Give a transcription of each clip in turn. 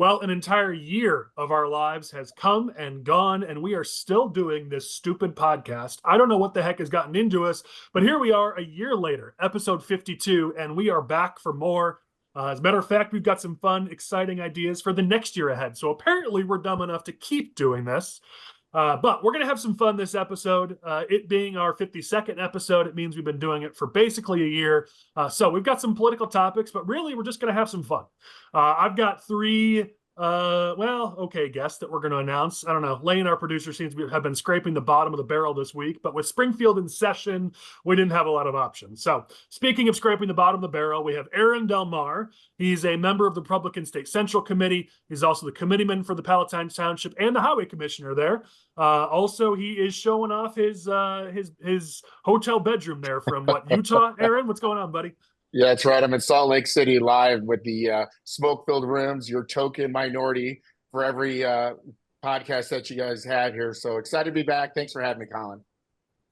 Well, an entire year of our lives has come and gone, and we are still doing this stupid podcast. I don't know what the heck has gotten into us, but here we are a year later, episode 52, and we are back for more. As a matter of fact, we've got some fun, exciting ideas for the next year ahead. So apparently we're dumb enough to keep doing this. But we're going to have some fun this episode. It being our 52nd episode, it means we've been doing it for basically a year. So we've got some political topics, but really we're just going to have some fun. I've got three guests that we're going to announce. I don't know. Lane, our producer, seems to have been scraping the bottom of the barrel this week, but with Springfield in session, we didn't have a lot of options. So speaking of scraping the bottom of the barrel, we have Aaron Del Mar. He's a member of the Republican State Central Committee. He's also the committeeman for the Palatine Township and the highway commissioner there. Also, he is showing off his hotel bedroom there from Utah. Aaron, what's going on, buddy? Yeah, that's right. I'm in Salt Lake City live with the smoke-filled rooms, your token minority for every podcast that you guys have here. So excited to be back. Thanks for having me, Collin.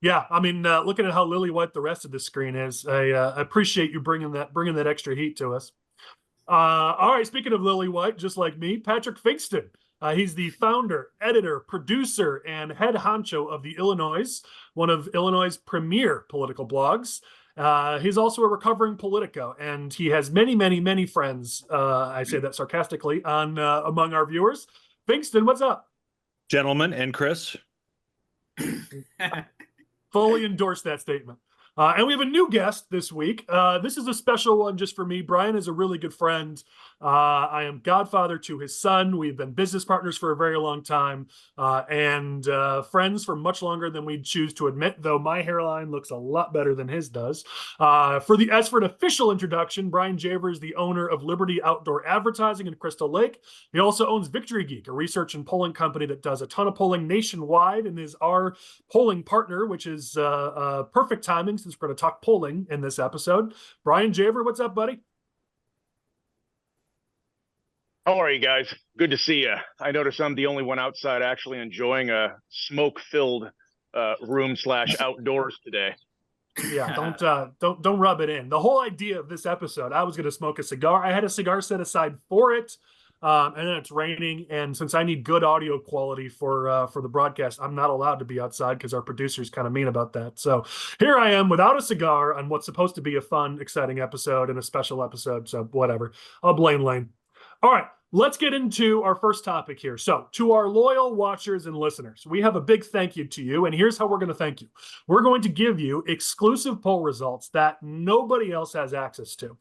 Yeah, I mean, looking at how lily white the rest of the screen is, I appreciate you bringing that extra heat to us. All right, speaking of lily white, just like me, Patrick Pfingsten. He's the founder, editor, producer, and head honcho of the Illinoize, one of Illinois' premier political blogs. He's also a recovering Politico, and he has many, many, many friends, I say that sarcastically, among our viewers. Pfingsten, what's up? Gentlemen and Chris. Fully endorse that statement. And we have a new guest this week. This is a special one just for me. Brian is a really good friend. I am godfather to his son. We've been business partners for a very long time and friends for much longer than we'd choose to admit, though my hairline looks a lot better than his does. As for an official introduction, Bryan Javor is the owner of Liberty Outdoor Advertising in Crystal Lake. He also owns Victory Geek, a research and polling company that does a ton of polling nationwide and is our polling partner, which is perfect timing since we're going to talk polling in this episode. Bryan Javor, what's up, buddy? How are you guys? Good to see you. I notice I'm the only one outside actually enjoying a smoke-filled room/outdoors today. Yeah, don't rub it in. The whole idea of this episode, I was going to smoke a cigar. I had a cigar set aside for it, and then it's raining. And since I need good audio quality for the broadcast, I'm not allowed to be outside because our producer's kind of mean about that. So here I am without a cigar on what's supposed to be a fun, exciting episode and a special episode. So whatever. I'll blame Lane. All right, let's get into our first topic here. So to our loyal watchers and listeners, we have a big thank you to you, and here's how we're going to thank you. We're going to give you exclusive poll results that nobody else has access to.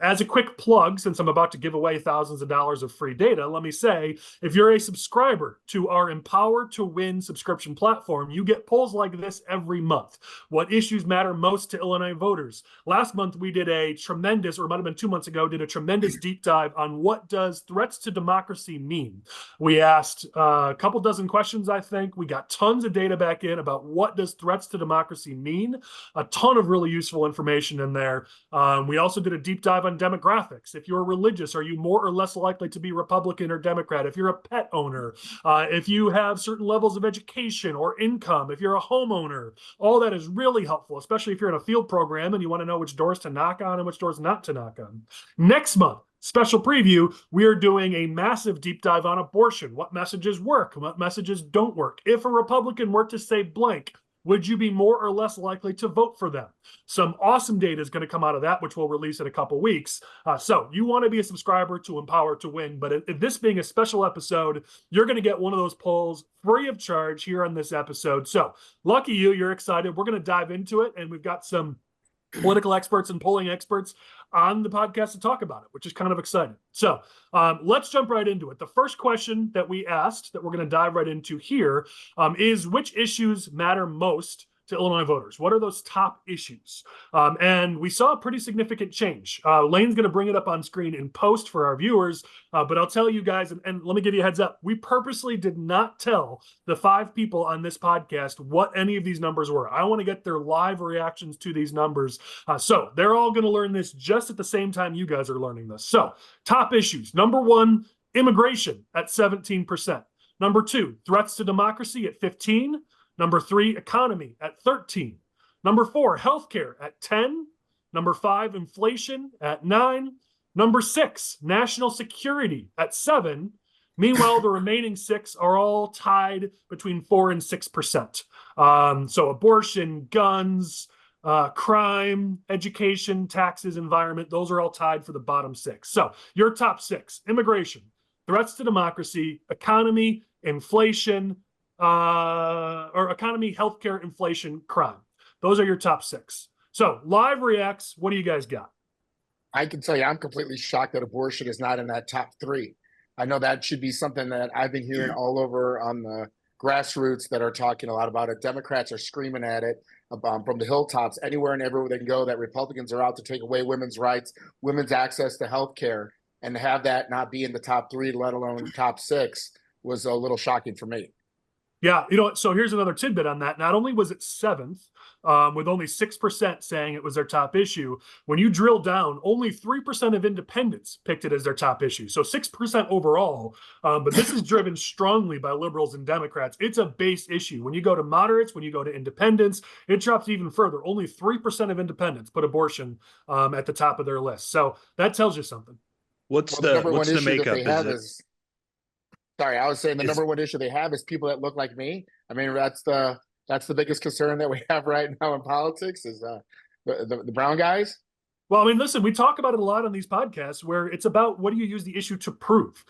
As a quick plug, since I'm about to give away thousands of dollars of free data, let me say, if you're a subscriber to our Empower to Win subscription platform, you get polls like this every month. What issues matter most to Illinois voters? Last month, we did a tremendous, or it might have been 2 months ago, did a tremendous deep dive on what does threats to democracy mean. We asked a couple dozen questions, I think. We got tons of data back in about what does threats to democracy mean. A ton of really useful information in there. We also did a deep dive on demographics. If you're religious, are you more or less likely to be Republican or Democrat? If you're a pet owner, if you have certain levels of education or income, if you're a homeowner, all that is really helpful, especially if you're in a field program and you want to know which doors to knock on and which doors not to knock on. Next month, special preview, we are doing a massive deep dive on abortion. What messages work? What messages don't work? If a Republican were to say blank, would you be more or less likely to vote for them? Some awesome data is going to come out of that, which we'll release in a couple weeks. So you want to be a subscriber to Empower to Win, but if this being a special episode, you're going to get one of those polls free of charge here on this episode. So lucky you, you're excited. We're going to dive into it, and we've got some political experts and polling experts on the podcast to talk about it, which is kind of exciting. So let's jump right into it. The first question that we asked that we're going to dive right into here is which issues matter most to Illinois voters? What are those top issues? And we saw a pretty significant change. Lane's going to bring it up on screen in post for our viewers, but I'll tell you guys, and let me give you a heads up, we purposely did not tell the 5 people on this podcast what any of these numbers were. I want to get their live reactions to these numbers. So they're all going to learn this just at the same time you guys are learning this. So top issues. Number 1, immigration at 17%. Number 2, threats to democracy at 15%. Number 3, economy at 13%. Number 4, healthcare at 10%. Number 5, inflation at 9%. Number 6, national security at 7. Meanwhile, the remaining 6 are all tied between 4 and 6%. So abortion, guns, crime, education, taxes, environment, those are all tied for the bottom 6. So your top 6: immigration, threats to democracy, economy, inflation, economy, healthcare, inflation, crime. Those are your top 6. So live reacts, what do you guys got? I can tell you, I'm completely shocked that abortion is not in that top 3. I know that should be something that I've been hearing all over on the grassroots that are talking a lot about it. Democrats are screaming at it from the hilltops, anywhere and everywhere they can go, that Republicans are out to take away women's rights, women's access to health care, and to have that not be in the top 3, let alone top 6, was a little shocking for me. Yeah, so here's another tidbit on that. Not only was it 7th, with only 6% saying it was their top issue, when you drill down, only 3% of independents picked it as their top issue. So 6% overall, but this is driven strongly by liberals and Democrats. It's a base issue. When you go to moderates, when you go to independents, it drops even further. Only 3% of independents put abortion at the top of their list. So that tells you something. What's the makeup? Sorry, I was saying the number one issue they have is people that look like me. I mean, that's the biggest concern that we have right now in politics is the brown guys. Well, I mean, listen, we talk about it a lot on these podcasts where it's about what do you use the issue to prove?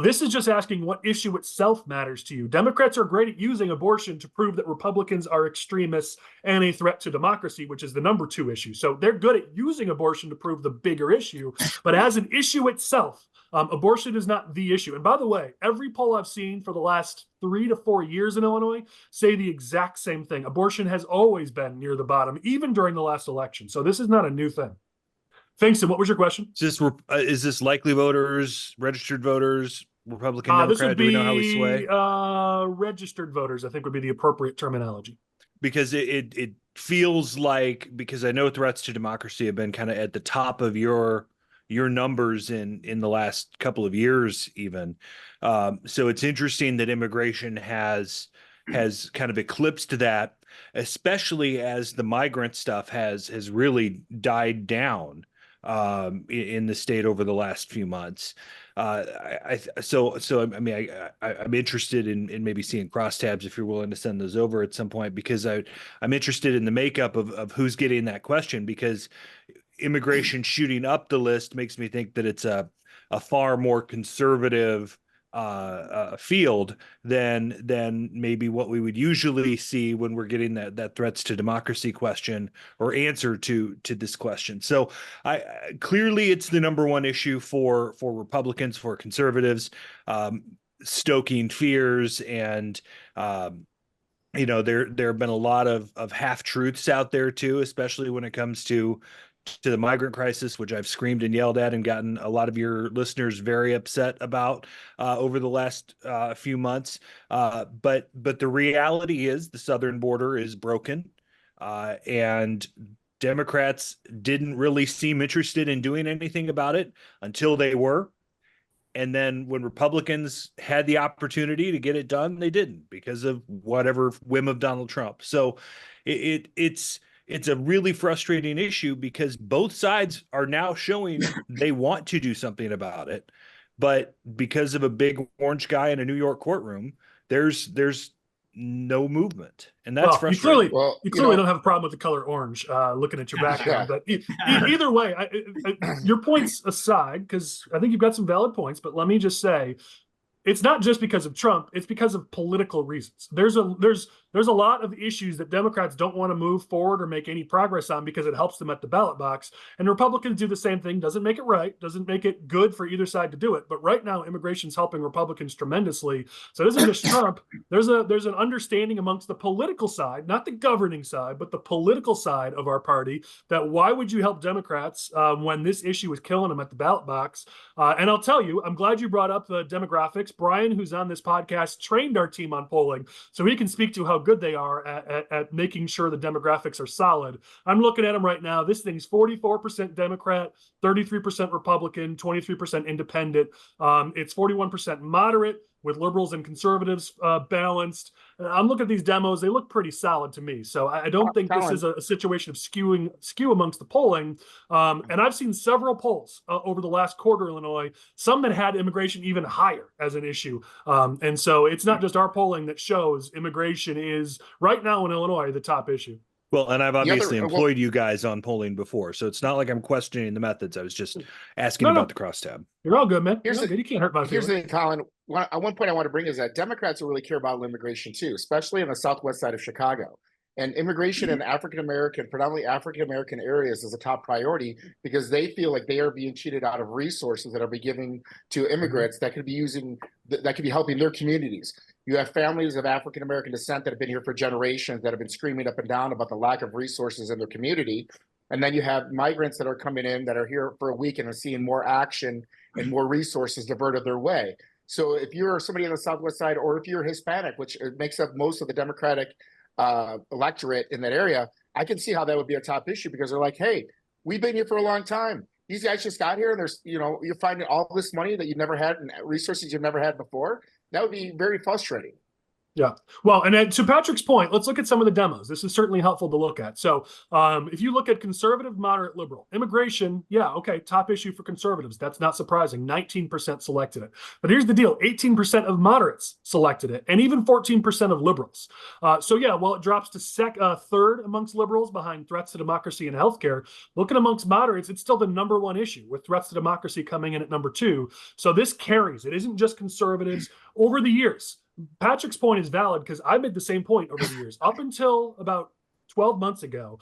This is just asking what issue itself matters to you. Democrats are great at using abortion to prove that Republicans are extremists and a threat to democracy, which is the number 2 issue. So they're good at using abortion to prove the bigger issue. But as an issue itself, abortion is not the issue. And by the way, every poll I've seen for the last 3 to 4 years in Illinois say the exact same thing. Abortion has always been near the bottom, even during the last election. So this is not a new thing. Pfingsten, what was your question? Is this likely voters, registered voters, Republican, Democrat? This would be, do we know how we sway? Registered voters, I think, would be the appropriate terminology. Because it feels like, because I know threats to democracy have been kind of at the top of your numbers in the last couple of years, even. So it's interesting that immigration has kind of eclipsed that, especially as the migrant stuff has really died down in the state over the last few months. I'm interested in maybe seeing crosstabs if you're willing to send those over at some point, because I'm interested in the makeup of who's getting that question, because immigration shooting up the list makes me think that it's a far more conservative field than maybe what we would usually see when we're getting that threats to democracy question or answer to this question. So clearly it's the number one issue for Republicans, for conservatives, stoking fears, and there have been a lot of half truths out there too, especially when it comes to the migrant crisis, which I've screamed and yelled at and gotten a lot of your listeners very upset about over the last few months. But the reality is the southern border is broken, and Democrats didn't really seem interested in doing anything about it until they were. And then when Republicans had the opportunity to get it done, they didn't, because of whatever whim of Donald Trump. So it's a really frustrating issue, because both sides are now showing they want to do something about it. But because of a big orange guy in a New York courtroom, there's no movement. And that's frustrating. You clearly don't have a problem with the color orange, looking at your background. But either way, your points aside, because I think you've got some valid points, but let me just say, it's not just because of Trump, it's because of political reasons. There's a lot of issues that Democrats don't want to move forward or make any progress on because it helps them at the ballot box. And Republicans do the same thing. Doesn't make it right, doesn't make it good for either side to do it. But right now, immigration's helping Republicans tremendously. So it isn't just Trump. There's an understanding amongst the political side, not the governing side, but the political side of our party, that why would you help Democrats when this issue is killing them at the ballot box? And I'll tell you, I'm glad you brought up the demographics. Brian, who's on this podcast, trained our team on polling, so he can speak to how good they are at making sure the demographics are solid. I'm looking at them right now. This thing's 44% Democrat, 33% Republican, 23% independent. It's 41% moderate, with liberals and conservatives balanced. I'm looking at these demos; they look pretty solid to me. So I don't think this is a situation of skew amongst the polling. And I've seen several polls over the last quarter, Illinois, some that had immigration even higher as an issue. And so it's not just our polling that shows immigration is right now in Illinois the top issue. Well, and I've obviously employed you guys on polling before, so it's not like I'm questioning the methods. I was just asking about the crosstab. You're all good, man. You can't hurt my feelings. Here's the thing, Collin. One point I want to bring is that Democrats really care about immigration too, especially on the southwest side of Chicago. And immigration in predominantly African-American areas is a top priority because they feel like they are being cheated out of resources that are being given to immigrants that could be helping their communities. You have families of African-American descent that have been here for generations that have been screaming up and down about the lack of resources in their community. And then you have migrants that are coming in that are here for a week and are seeing more action and more resources diverted their way. So if you're somebody on the southwest side, or if you're Hispanic, which makes up most of the Democratic electorate in that area, I can see how that would be a top issue because they're like, hey, we've been here for a long time. These guys just got here and there's, you're finding all this money that you've never had and resources you've never had before. That would be very frustrating. Yeah. Well, and then to Patrick's point, let's look at some of the demos. This is certainly helpful to look at. So if you look at conservative, moderate, liberal, immigration, top issue for conservatives. That's not surprising. 19% selected it. But here's the deal. 18% of moderates selected it, and even 14% of liberals. While it drops to third amongst liberals behind threats to democracy and healthcare, looking amongst moderates, it's still the number one issue, with threats to democracy coming in at number 2. So this carries. It isn't just conservatives. Over the years, Patrick's point is valid because I made the same point over the years. Up until about 12 months ago,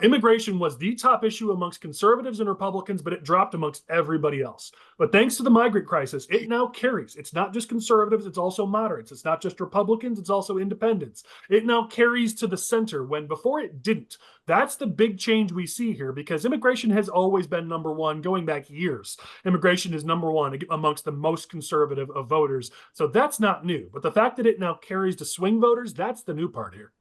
immigration was the top issue amongst conservatives and Republicans, but it dropped amongst everybody else. But thanks to the migrant crisis, it now carries. It's not just conservatives, it's also moderates. It's not just Republicans, it's also independents. It now carries to the center when before it didn't. That's the big change we see here because immigration has always been number one going back years. Immigration is number one amongst the most conservative of voters. So that's not new. But the fact that it now carries to swing voters, that's the new part here.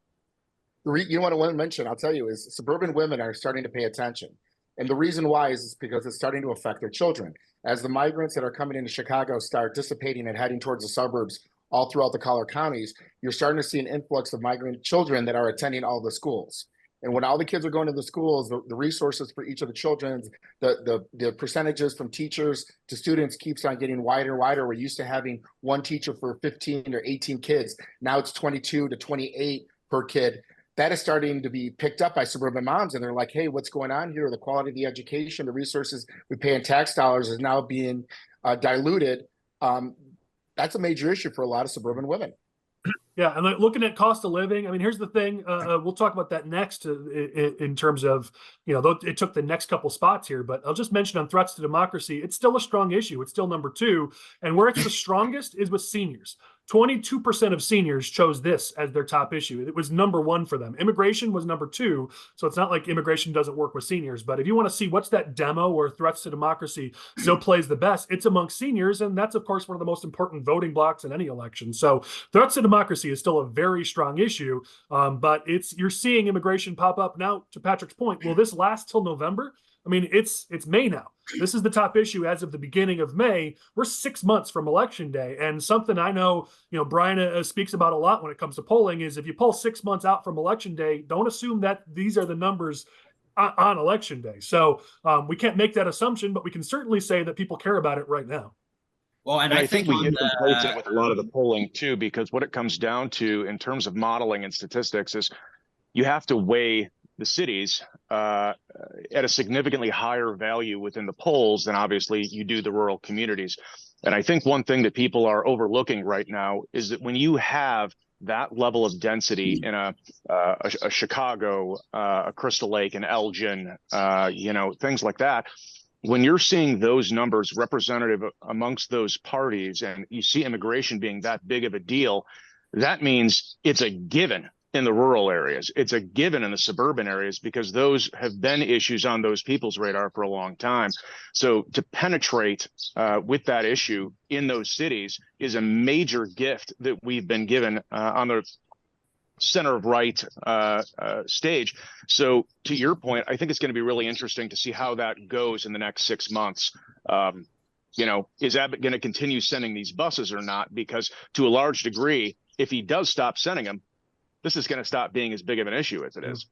You know what I want to mention, I'll tell you, is suburban women are starting to pay attention. And the reason why is because it's starting to affect their children. As the migrants that are coming into Chicago start dissipating and heading towards the suburbs all throughout the collar counties, you're starting to see an influx of migrant children that are attending all the schools. And when all the kids are going to the schools, the resources for each of the children, the percentages from teachers to students keeps on getting wider and wider. We're used to having one teacher for 15 or 18 kids. Now it's 22 to 28 per kid. That is starting to be picked up by suburban moms. And they're like, hey, what's going on here? The quality of the education, the resources we pay in tax dollars is now being diluted. That's a major issue for a lot of suburban women. Yeah, and looking at cost of living, I mean, here's the thing. We'll talk about that next in terms of, though it took the next couple spots here, but I'll just mention on threats to democracy, it's still a strong issue. It's still number 2. And where it's the strongest is with seniors. 22% of seniors chose this as their top issue. It was number 1 for them. Immigration was number 2. So it's not like immigration doesn't work with seniors. But if you want to see what's that demo where threats to democracy still plays the best, it's amongst seniors. And that's, of course, one of the most important voting blocks in any election. So threats to democracy is still a very strong issue. But you're seeing immigration pop up now. To Patrick's point, will this last till November? I mean, it's May now. This is the top issue as of the beginning of May. We're 6 months from Election Day. And something I know, Bryan speaks about a lot when it comes to polling is if you poll 6 months out from Election Day, don't assume that these are the numbers on Election Day. So we can't make that assumption, but we can certainly say that people care about it right now. Well, and I think we get complacent with a lot of the polling too, because what it comes down to in terms of modeling and statistics is you have to weigh the cities at a significantly higher value within the polls than obviously you do the rural communities. And I think one thing that people are overlooking right now is that when you have that level of density in a Chicago, a Crystal Lake, an Elgin, things like that, when you're seeing those numbers representative amongst those parties and you see immigration being that big of a deal, that means it's a given in the rural areas. It's a given in the suburban areas because those have been issues on those people's radar for a long time. So to penetrate with that issue in those cities is a major gift that we've been given on the center of right stage. So to your point, I think it's going to be really interesting to see how that goes in the next 6 months. is Abbott going to continue sending these buses or not? Because to a large degree, if he does stop sending them, this is going to stop being as big of an issue as it is.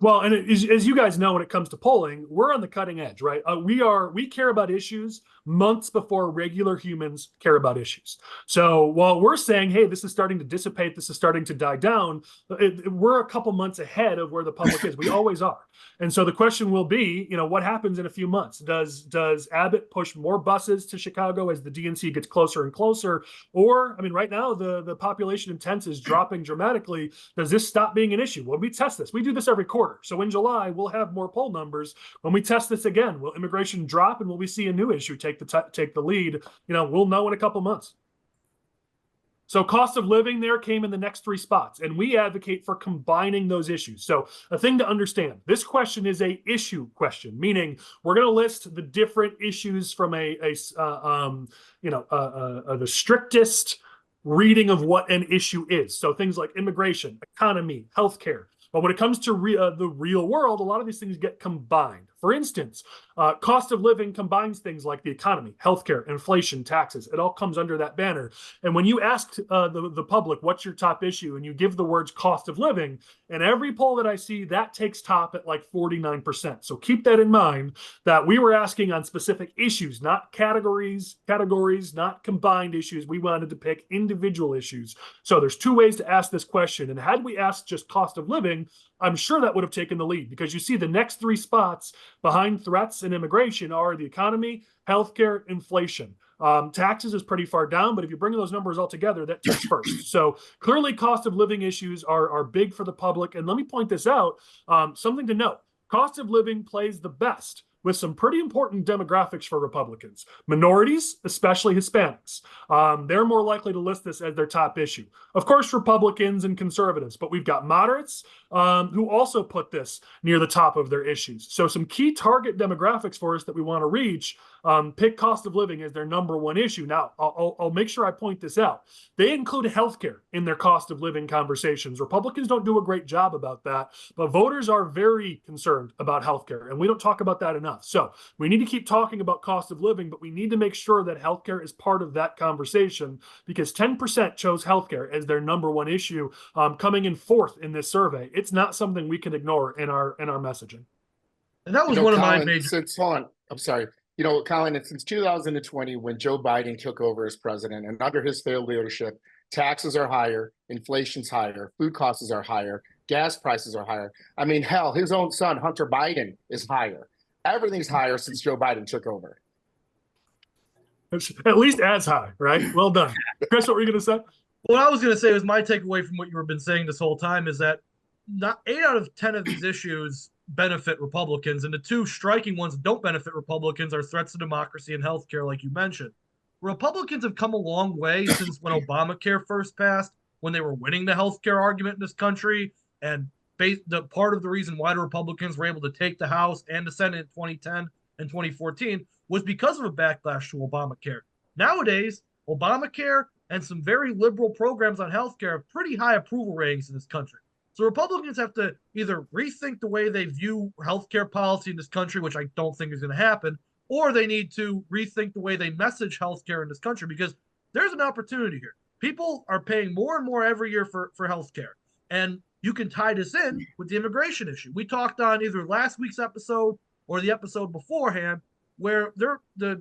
Well, and as you guys know, when it comes to polling, we're on the cutting edge, right? We care about issues months before regular humans care about issues. So while we're saying, hey, this is starting to dissipate, this is starting to die down, we're a couple months ahead of where the public is. We always are. And so the question will be, what happens in a few months? Does Abbott push more buses to Chicago as the DNC gets closer and closer? Or, right now the population intent is dropping dramatically. Does this stop being an issue? When we test this, we do this every quarter. So in July, we'll have more poll numbers. When we test this again, will immigration drop, and will we see a new issue take the lead? We'll know in a couple months. So cost of living there came in the next 3 spots, and we advocate for combining those issues. So a thing to understand, this question is a issue question, meaning we're going to list the different issues from the strictest reading of what an issue is. So things like immigration, economy, healthcare. But when it comes to the real world, a lot of these things get combined. For instance, cost of living combines things like the economy, healthcare, inflation, taxes. It all comes under that banner. And when you ask the public, what's your top issue, and you give the words cost of living, in every poll that I see, that takes top at like 49%. So keep that in mind, that we were asking on specific issues, not categories, not combined issues. We wanted to pick individual issues. So there's 2 ways to ask this question. And had we asked just cost of living, I'm sure that would have taken the lead, because you see the next 3 spots behind threats and immigration are the economy, healthcare, inflation. Taxes is pretty far down, but if you bring those numbers all together, that takes first. So clearly cost of living issues are big for the public. And let me point this out, something to note. Cost of living plays the best with some pretty important demographics for Republicans. Minorities, especially Hispanics, they're more likely to list this as their top issue. Of course, Republicans and conservatives, but we've got moderates who also put this near the top of their issues. So some key target demographics for us that we want to reach, pick cost of living as their number 1 issue. Now, I'll make sure I point this out. They include healthcare in their cost of living conversations. Republicans don't do a great job about that, but voters are very concerned about healthcare, and we don't talk about that enough. So we need to keep talking about cost of living, but we need to make sure that healthcare is part of that conversation, because 10% chose healthcare as their number 1 issue, coming in 4th in this survey. It's not something we can ignore in our messaging. And that was one of my major. I'm sorry. Collin, since 2020, when Joe Biden took over as president, and under his failed leadership, taxes are higher, inflation's higher, food costs are higher, gas prices are higher. Hell, his own son, Hunter Biden, is higher. Everything's higher since Joe Biden took over. It's at least as high, right? Well done. Chris, what were you going to say? What I was going to say was my takeaway from what you've been saying this whole time is that 8 out of 10 of these issues benefit Republicans, and the 2 striking ones that don't benefit Republicans are threats to democracy and healthcare, like you mentioned. Republicans have come a long way since when Obamacare first passed, when they were winning the healthcare argument in this country, and the part of the reason why the Republicans were able to take the House and the Senate in 2010 and 2014 was because of a backlash to Obamacare. Nowadays, Obamacare and some very liberal programs on healthcare have pretty high approval ratings in this country. So Republicans have to either rethink the way they view healthcare policy in this country, which I don't think is going to happen, or they need to rethink the way they message healthcare in this country, because there's an opportunity here. People are paying more and more every year for healthcare. And you can tie this in with the immigration issue. We talked on either last week's episode or the episode beforehand, where the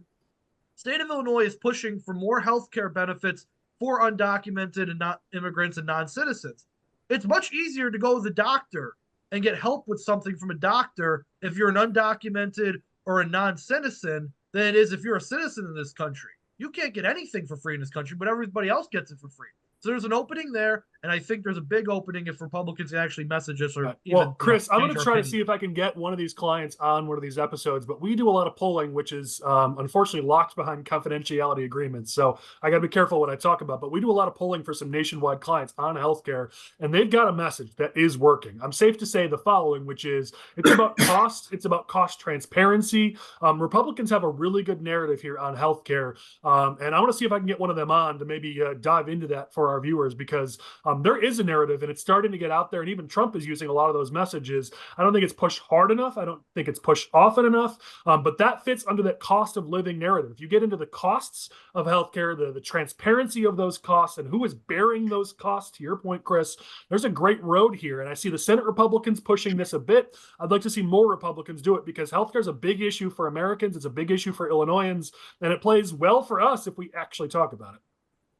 state of Illinois is pushing for more healthcare benefits for undocumented and not immigrants and non-citizens. It's much easier to go to the doctor and get help with something from a doctor if you're an undocumented or a non-citizen than it is if you're a citizen in this country. You can't get anything for free in this country, but everybody else gets it for free. So there's an opening there, and I think there's a big opening if Republicans actually message us. Well, Chris, I'm going to try to see if I can get one of these clients on one of these episodes, but we do a lot of polling, which is unfortunately locked behind confidentiality agreements. So I got to be careful what I talk about, but we do a lot of polling for some nationwide clients on healthcare, and they've got a message that is working. I'm safe to say the following, which is it's about cost. It's about cost transparency. Republicans have a really good narrative here on healthcare, and I want to see if I can get one of them on to maybe dive into that for our viewers, because There is a narrative, and it's starting to get out there, and even Trump is using a lot of those messages. I don't think it's pushed hard enough. I don't think it's pushed often enough, but that fits under that cost of living narrative. If you get into the costs of healthcare, the transparency of those costs, and who is bearing those costs, to your point, Chris, there's a great road here, and I see the Senate Republicans pushing this a bit. I'd like to see more Republicans do it because healthcare is a big issue for Americans. It's a big issue for Illinoisans, and it plays well for us if we actually talk about it.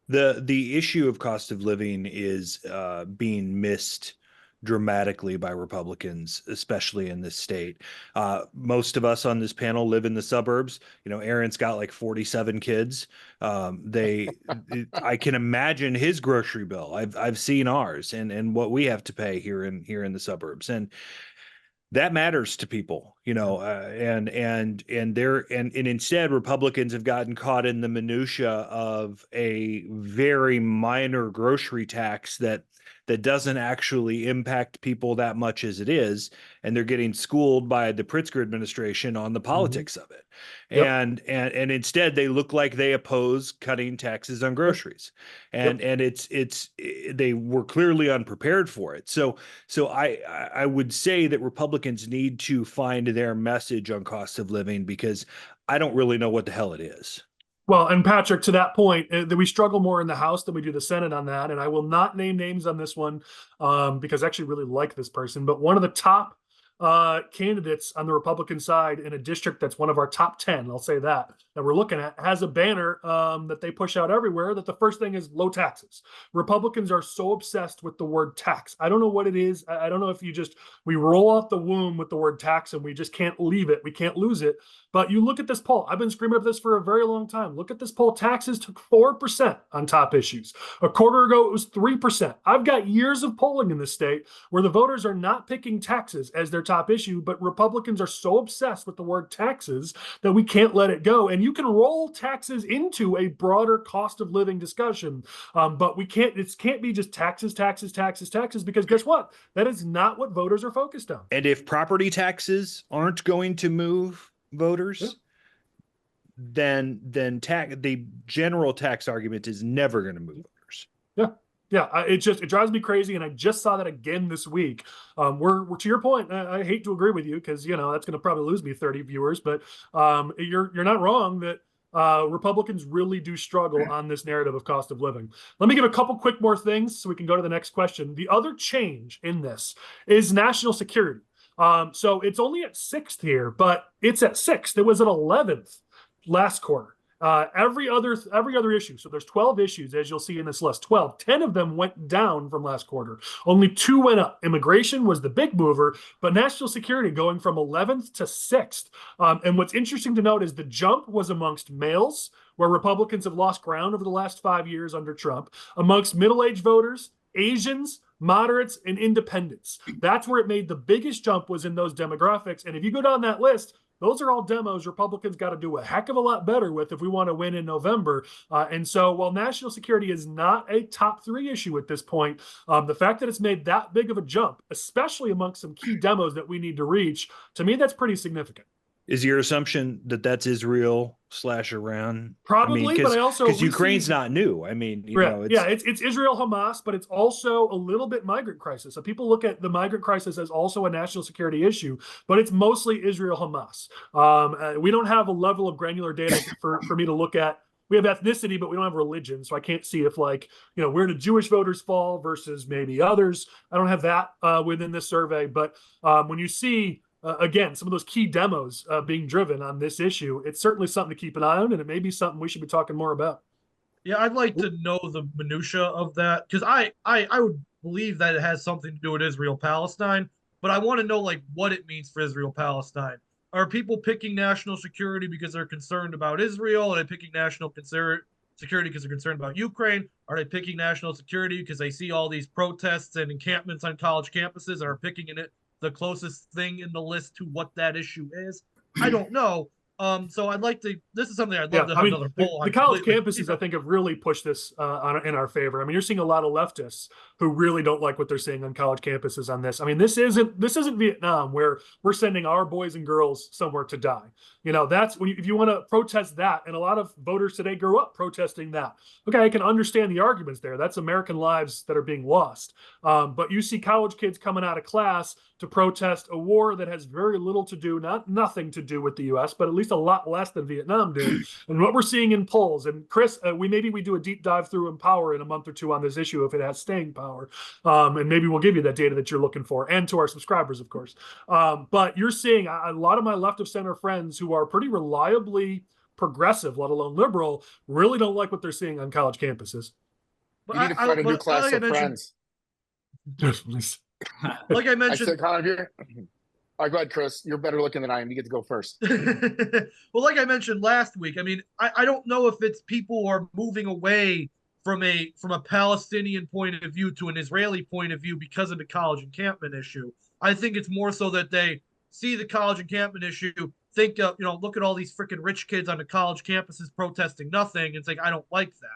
The issue of cost of living is being missed dramatically by Republicans, especially in this state. Most of us on this panel live in the suburbs. You know, Aaron's got like 47 kids. I can imagine his grocery bill. I've seen ours and what we have to pay here in the suburbs, and that matters to people, you know, and instead Republicans have gotten caught in the minutia of a very minor grocery tax that doesn't actually impact people that much as it is, and they're getting schooled by the Pritzker administration on the politics of it. Yep. And instead they look like they oppose cutting taxes on groceries, and they were clearly unprepared for it. So I would say that Republicans need to find their message on cost of living, because I don't really know what the hell it is. Well, and Patrick, to that point, that we struggle more in the House than we do the Senate on that. And I will not name names on this one because I actually really like this person. But one of the top candidates on the Republican side in a district that's one of our top 10, I'll say that we're looking at, has a banner that they push out everywhere that the first thing is low taxes. Republicans are so obsessed with the word tax. I don't know what it is. I don't know if we roll off the womb with the word tax and we just can't leave it. We can't lose it. But you look at this poll. I've been screaming at this for a very long time. Look at this poll. Taxes took 4% on top issues. A quarter ago, it was 3%. I've got years of polling in this state where the voters are not picking taxes as their top issue, but Republicans are so obsessed with the word taxes that we can't let it go. And you can roll taxes into a broader cost of living discussion, but we can't. It can't be just taxes, because guess what? That is not what voters are focused on. And if property taxes aren't going to move voters, then the general tax argument is never going to move voters. Yeah, it drives me crazy, and I just saw that again this week. We're to your point. I hate to agree with you because that's going to probably lose me 30 viewers, but you're not wrong that Republicans really do struggle on this narrative of cost of living. Let me give a couple quick more things so we can go to the next question. The other change in this is national security. So it's only at 6th here, but it's at 6th. It was at 11th last quarter. Every other issue. So there's 12 issues, as you'll see in this list. 10 of them went down from last quarter. Only 2 went up. Immigration was the big mover, but national security going from 11th to 6th. And what's interesting to note is the jump was amongst males, where Republicans have lost ground over the last 5 years under Trump, amongst middle-aged voters, Asians, moderates, and independents. That's where it made the biggest jump, was in those demographics. And if you go down that list, those are all demos Republicans got to do a heck of a lot better with if we want to win in November. And so while national security is not a top 3 issue at this point, the fact that it's made that big of a jump, especially amongst some key demos that we need to reach, to me, that's pretty significant. Is your assumption that that's Israel/Iran? Probably, but I also, because Ukraine's not new. I mean, it's Israel Hamas, but it's also a little bit migrant crisis. So people look at the migrant crisis as also a national security issue, but it's mostly Israel Hamas. We don't have a level of granular data for me to look at. We have ethnicity, but we don't have religion. So I can't see if where do Jewish voters fall versus maybe others. I don't have that within this survey. But when you see, again, some of those key demos being driven on this issue, it's certainly something to keep an eye on, and it may be something we should be talking more about. Yeah, I'd like to know the minutia of that, because I would believe that it has something to do with Israel-Palestine, but I want to know what it means for Israel-Palestine. Are people picking national security because they're concerned about Israel? Are they picking national security because they're concerned about Ukraine? Are they picking national security because they see all these protests and encampments on college campuses and are picking it the closest thing in the list to what that issue is? I don't know, So I'd like to. This is something I'd love to have another poll on. The college campuses, I think, have really pushed this in our favor. I mean, you're seeing a lot of leftists who really don't like what they're seeing on college campuses on this. I mean, this isn't Vietnam where we're sending our boys and girls somewhere to die. You know, that's when if you want to protest that, and a lot of voters today grew up protesting that. Okay, I can understand the arguments there. That's American lives that are being lost. But you see college kids coming out of class to protest a war that has very little to do, nothing to do with the U.S., but at least a lot less than Vietnam did. And what we're seeing in polls, and Chris, we do a deep dive through Empower in a month or two on this issue if it has staying power, and maybe we'll give you that data that you're looking for, and to our subscribers, of course. But you're seeing a lot of my left of center friends who are pretty reliably progressive, let alone liberal, really don't like what they're seeing on college campuses. You need to find a new class of friends. Like I mentioned, All right, go ahead, Chris. You're better looking than I am. You get to go first. Well, like I mentioned last week, I mean, I don't know if it's people are moving away from a Palestinian point of view to an Israeli point of view because of the college encampment issue. I think it's more so that they see the college encampment issue, think of, look at all these freaking rich kids on the college campuses protesting nothing, and think, I don't like that.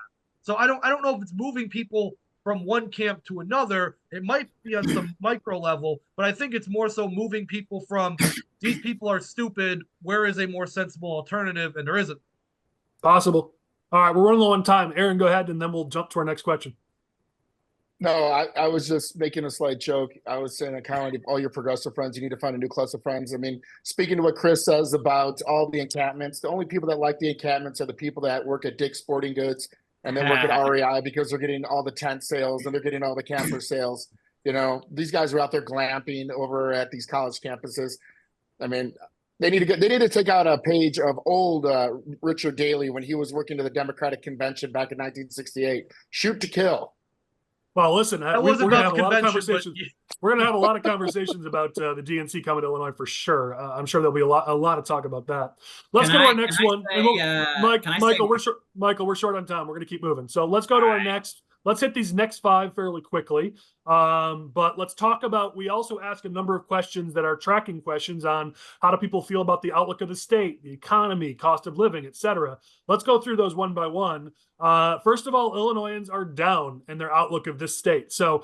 So I don't know if it's moving people from one camp to another. It might be on some micro level, but I think it's more so moving people from these people are stupid, where is a more sensible alternative, and there isn't. Possible. All right, we're running low on time. Aaron, go ahead, and then we'll jump to our next question. No, I was just making a slight joke. I was saying that kind of like all your progressive friends, you need to find a new class of friends. I mean, speaking to what Chris says about all the encampments, the only people that like the encampments are the people that work at Dick's Sporting Goods and then work at REI because they're getting all the tent sales and they're getting all the camper sales. You know, these guys are out there glamping over at these college campuses. I mean, they need to take out a page of old Richard Daley when he was working to the Democratic Convention back in 1968. Shoot to kill. Well, listen, we're going to have a lot of conversations. We're going to have a lot of conversations about the DNC coming to Illinois for sure. I'm sure there'll be a lot of talk about that. Let's go to our next one. Michael, we're short on time. We're going to keep moving. So let's go to our next. Let's hit these next five fairly quickly. But let's talk about, we also ask a number of questions that are tracking questions on how do people feel about the outlook of the state, the economy, cost of living, etc. Let's go through those one by one. First of all, Illinoisans are down in their outlook of this state. So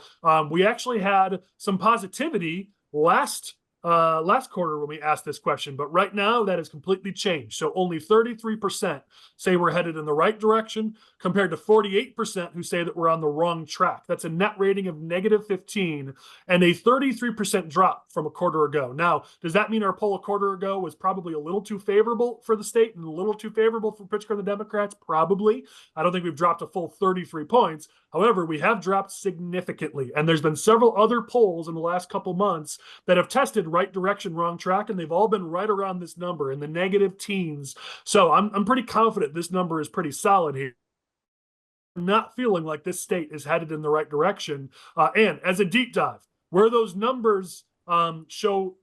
we actually had some positivity last quarter when we asked this question, but right now that has completely changed. So only 33% say we're headed in the right direction compared to 48% who say that we're on the wrong track. That's a net rating of -15 and a 33% drop from a quarter ago. Now, does that mean our poll a quarter ago was probably a little too favorable for the state and a little too favorable for Pittsburgh and the Democrats? Probably. I don't think we've dropped a full 33 points. However, we have dropped significantly, and there's been several other polls in the last couple months that have tested right direction, wrong track, and they've all been right around this number in the negative teens. So I'm pretty confident this number is pretty solid here. I'm not feeling like this state is headed in the right direction. And as a deep dive, where those numbers show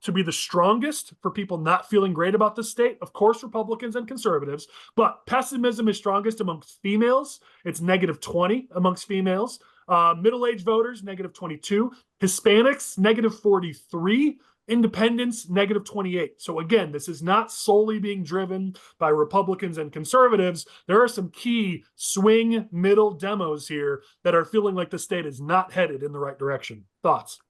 to be the strongest for people not feeling great about the state, of course, Republicans and conservatives, but pessimism is strongest amongst females. It's -20 amongst females. Middle-aged voters, -22. Hispanics, -43. Independents, -28. So again, this is not solely being driven by Republicans and conservatives. There are some key swing middle demos here that are feeling like the state is not headed in the right direction. Thoughts?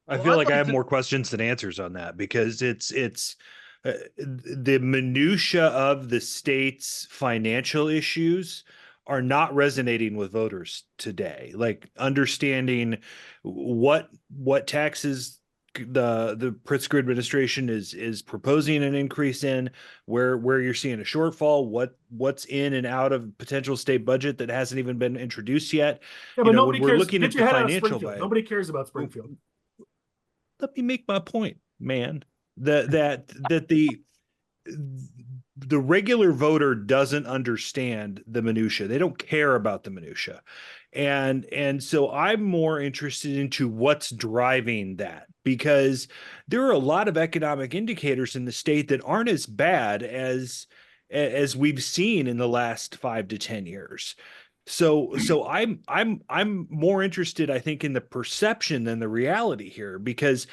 I feel like I have more questions than answers on that because it's the minutia of the state's financial issues are not resonating with voters today. Like understanding what taxes the Pritzker administration is proposing an increase in, where you're seeing a shortfall, what's in and out of potential state budget that hasn't even been introduced yet. Yeah, but nobody cares. Looking at the financial value. Nobody cares about Springfield. Let me make my point, man. That the regular voter doesn't understand the minutia. They don't care about the minutia. And so I'm more interested into what's driving that, because there are a lot of economic indicators in the state that aren't as bad as we've seen in the last 5 to 10 years. So I'm more interested, I think, in the perception than the reality here, because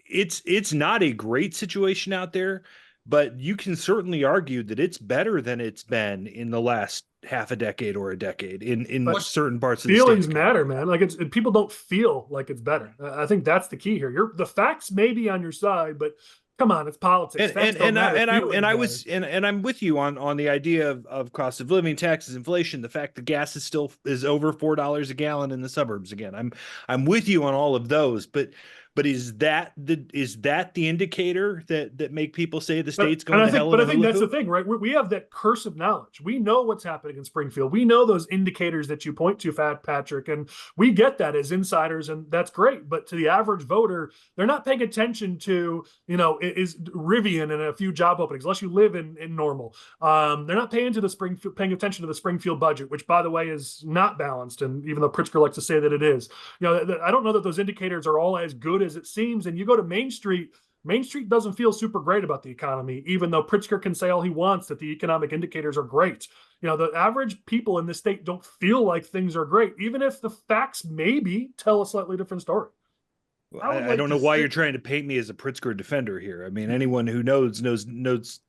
it's not a great situation out there, but you can certainly argue that it's better than it's been in the last half a decade or a decade in certain parts of the state. Feelings matter, man. Like people don't feel like it's better. I think that's the key here. The facts may be on your side, but come on, it's politics. I'm with you on the idea of cost of living, taxes, inflation, the fact that gas is over $4 a gallon in the suburbs again. I'm with you on all of those, but is that the indicator that make people say the state's going to hell? But I think that's the thing, right? We have that curse of knowledge. We know what's happening in Springfield. We know those indicators that you point to, Patrick, and we get that as insiders, and that's great. But to the average voter, they're not paying attention to, is Rivian and a few job openings, unless you live in Normal. They're not paying attention to the Springfield budget, which, by the way, is not balanced. And even though Pritzker likes to say that it is, I don't know that those indicators are all as good as it seems. And you go to Main Street doesn't feel super great about the economy, even though Pritzker can say all he wants that the economic indicators are great. The average people in the state don't feel like things are great, even if the facts maybe tell a slightly different story. I don't know why you're trying to paint me as a Pritzker defender here. I mean, anyone who knows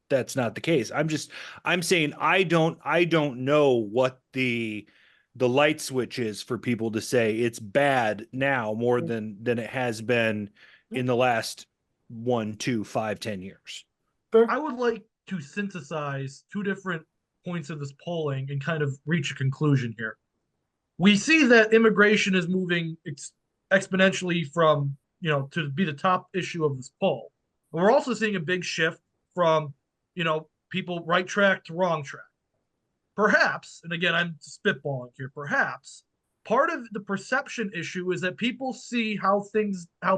that's not the case. I'm saying I don't know what the light switch is for people to say it's bad now more than it has been in the last 1, 2, 5, 10 years. I would like to synthesize two different points of this polling and kind of reach a conclusion here. We see that immigration is moving exponentially from, to be the top issue of this poll. But we're also seeing a big shift from, people right track to wrong track. Perhaps, and again, I'm spitballing here, perhaps part of the perception issue is that people see how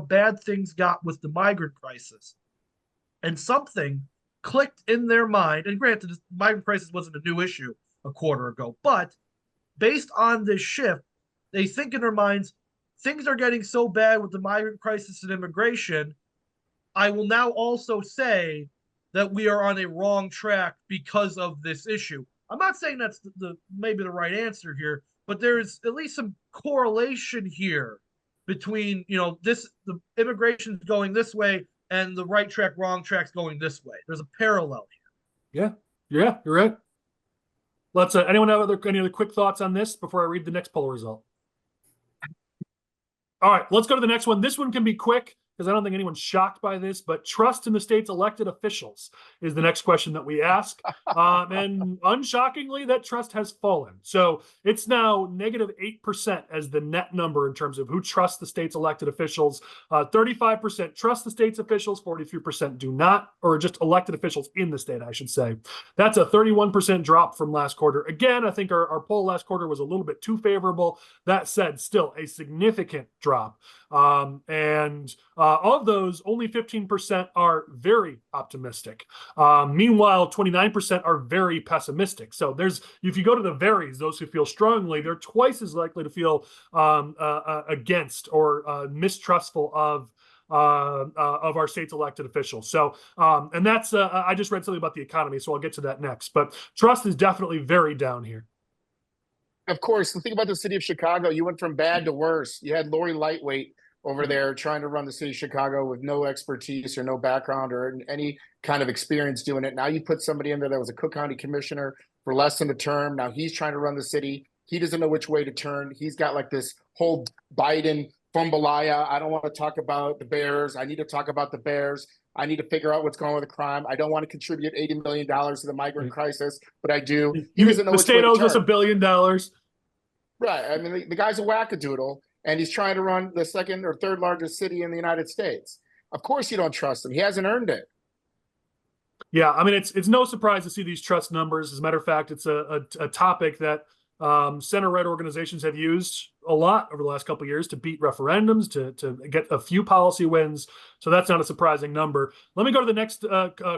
bad things got with the migrant crisis. And something clicked in their mind, and granted, the migrant crisis wasn't a new issue a quarter ago, but based on this shift, they think in their minds, things are getting so bad with the migrant crisis and immigration, I will now also say that we are on a wrong track because of this issue. I'm not saying that's maybe the right answer here, but there's at least some correlation here between, the immigration going this way and the right track, wrong track's going this way. There's a parallel here. Yeah, you're right. Let's anyone have any other quick thoughts on this before I read the next poll result? All right, let's go to the next one. This one can be quick because I don't think anyone's shocked by this, but trust in the state's elected officials is the next question that we ask. And unshockingly, that trust has fallen. So it's now -8% as the net number in terms of who trusts the state's elected officials. 35% trust the state's officials, 43% do not, or just elected officials in the state, I should say. That's a 31% drop from last quarter. Again, I think our poll last quarter was a little bit too favorable. That said, still a significant drop. Of those, only 15% are very optimistic. Meanwhile, 29% are very pessimistic. So if you go to the varies, those who feel strongly, they're twice as likely to feel against or mistrustful of our state's elected officials. So, and that's, I just read something about the economy, so I'll get to that next. But trust is definitely very down here. Of course, the thing about the city of Chicago, you went from bad to worse. You had Lori Lightweight over there trying to run the city of Chicago with no expertise or no background or any kind of experience doing it. Now you put somebody in there that was a Cook County commissioner for less than a term. Now he's trying to run the city. He doesn't know which way to turn. He's got like this whole Biden fumbalaya. I don't want to talk about the Bears. I need to talk about the Bears. I need to figure out what's going on with the crime. I don't want to contribute $80 million to the migrant crisis, but I do. He doesn't know the state owes us $1 billion. Right. I mean, the guy's a wackadoodle, and he's trying to run the second or third largest city in the United States. Of course you don't trust him. He hasn't earned it. Yeah, I mean, it's no surprise to see these trust numbers. As a matter of fact, it's a topic that center-right organizations have used a lot over the last couple of years to beat referendums, to get a few policy wins. So that's not a surprising number. Let me go to the next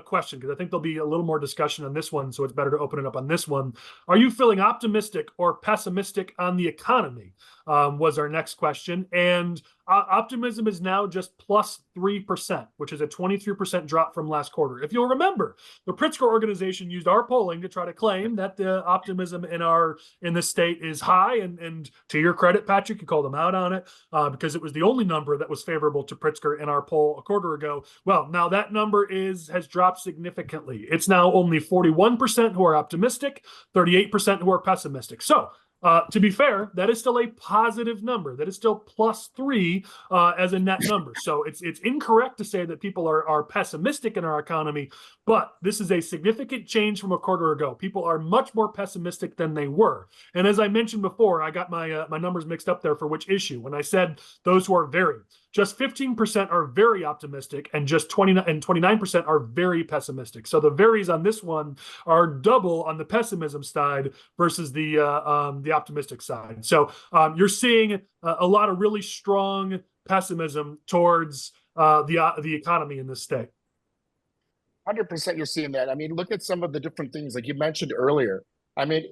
question, because I think there'll be a little more discussion on this one, so it's better to open it up on this one. Are you feeling optimistic or pessimistic on the economy? Was our next question. And optimism is now just +3%, which is a 23% drop from last quarter. If you'll remember, the Pritzker organization used our polling to try to claim that the optimism in the state is high, and to your credit, credit, Patrick. You called him out on it because it was the only number that was favorable to Pritzker in our poll a quarter ago. Well, now that number has dropped significantly. It's now only 41% who are optimistic, 38% who are pessimistic. So to be fair, that is still a positive number. That is still +3 as a net number. So it's incorrect to say that people are pessimistic in our economy, but this is a significant change from a quarter ago. People are much more pessimistic than they were. And as I mentioned before, I got my numbers mixed up there for which issue. When I said those who are very, just 15% are very optimistic, and just 29% are very pessimistic. So the varies on this one are double on the pessimism side versus the optimistic side. So you're seeing a lot of really strong pessimism towards the economy in this state. 100% you're seeing that. I mean, look at some of the different things like you mentioned earlier. I mean,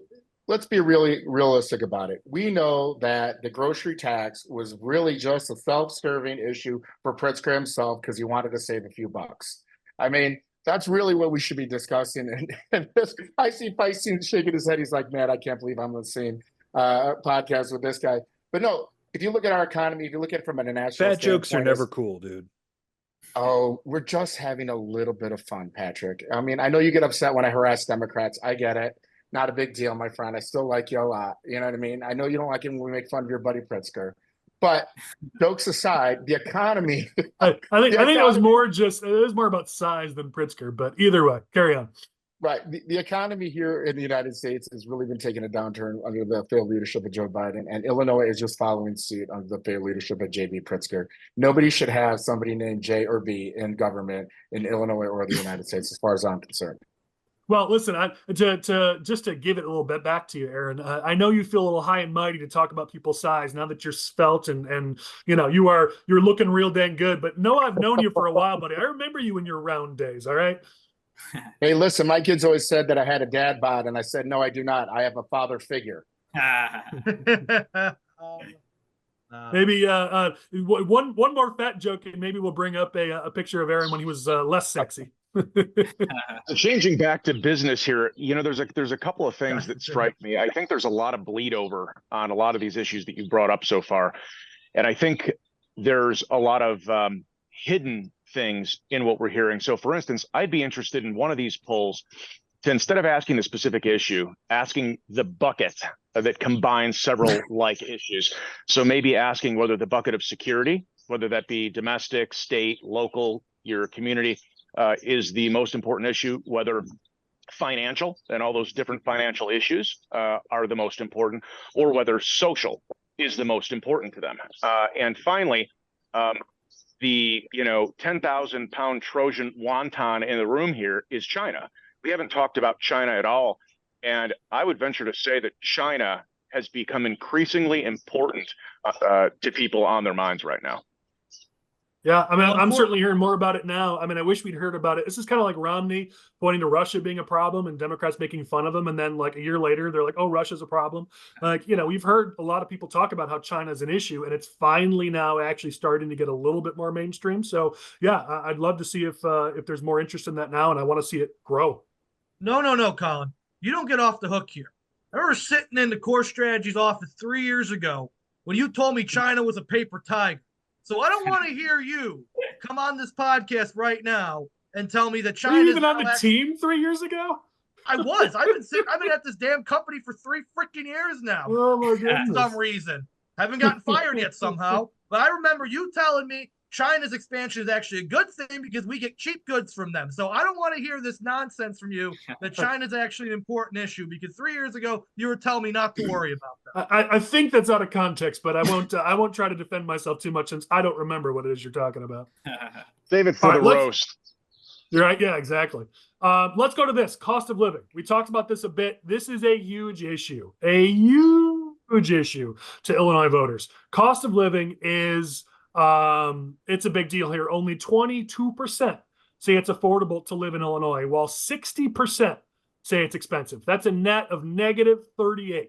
let's be really realistic about it. We know that the grocery tax was really just a self-serving issue for Pritzker himself because he wanted to save a few bucks. I mean, that's really what we should be discussing. And I see Pfingsten shaking his head. He's like, man, I can't believe I'm on the same podcast with this guy. But no, if you look at our economy, if you look at it from an international Fat jokes are never cool, dude. Oh, we're just having a little bit of fun, Patrick. I mean, I know you get upset when I harass Democrats. I get it. Not a big deal, my friend. I still like you a lot. You know what I mean? I know you don't like it when we make fun of your buddy Pritzker. But jokes aside, the economy. I think it was more about size than Pritzker, but either way, carry on. Right. The economy here in the United States has really been taking a downturn under the failed leadership of Joe Biden, and Illinois is just following suit under the failed leadership of J.B. Pritzker. Nobody should have somebody named J or B in government in Illinois or the United States, as far as I'm concerned. Well, listen, to give it a little bit back to you, Aaron, I know you feel a little high and mighty to talk about people's size now that you're svelte and you know you're looking real dang good. But no, I've known you for a while, buddy. I remember you in your round days. All right. Hey, listen, my kids always said that I had a dad bod, and I said, no, I do not. I have a father figure. Maybe one more fat joke, and maybe we'll bring up a picture of Aaron when he was less sexy. So changing back to business here, you know, there's a couple of things that strike me. I think there's a lot of bleed over on a lot of these issues that you've brought up so far, and I think there's a lot of hidden things in what we're hearing. So for instance, I'd be interested in one of these polls to, instead of asking the specific issue, asking the bucket that combines several like issues. So maybe asking whether the bucket of security, whether that be domestic, state, local, your community, is the most important issue, whether financial and all those different financial issues are the most important, or whether social is the most important to them. And finally, the 10,000 pound Trojan wonton in the room here is China. We haven't talked about China at all. And I would venture to say that China has become increasingly important to people on their minds right now. Yeah, I mean, I'm certainly hearing more about it now. I mean, I wish we'd heard about it. This is kind of like Romney pointing to Russia being a problem and Democrats making fun of him. And then like a year later, they're like, oh, Russia's a problem. Like, we've heard a lot of people talk about how China is an issue, and it's finally now actually starting to get a little bit more mainstream. So yeah, I'd love to see if there's more interest in that now, and I want to see it grow. No, Collin. You don't get off the hook here. I remember sitting in the core strategies office 3 years ago when you told me China was a paper tiger. So I don't want to hear you come on this podcast right now and tell me that China. Were you even on the team 3 years ago? I was. I've been at this damn company for 3 freaking years now. Oh my goodness. For some reason. Haven't gotten fired yet somehow. But I remember you telling me China's expansion is actually a good thing because we get cheap goods from them. So I don't want to hear this nonsense from you that China's actually an important issue, because 3 years ago you were telling me not to worry about that. I think that's out of context, but I won't try to defend myself too much since I don't remember what it is you're talking about. Save it for the roast. You're right. Yeah, exactly. Let's go to this cost of living. We talked about this a bit. This is a huge issue, to Illinois voters. Cost of living is it's a big deal here. Only 22% say it's affordable to live in Illinois, while 60% say it's expensive. That's a net of -38,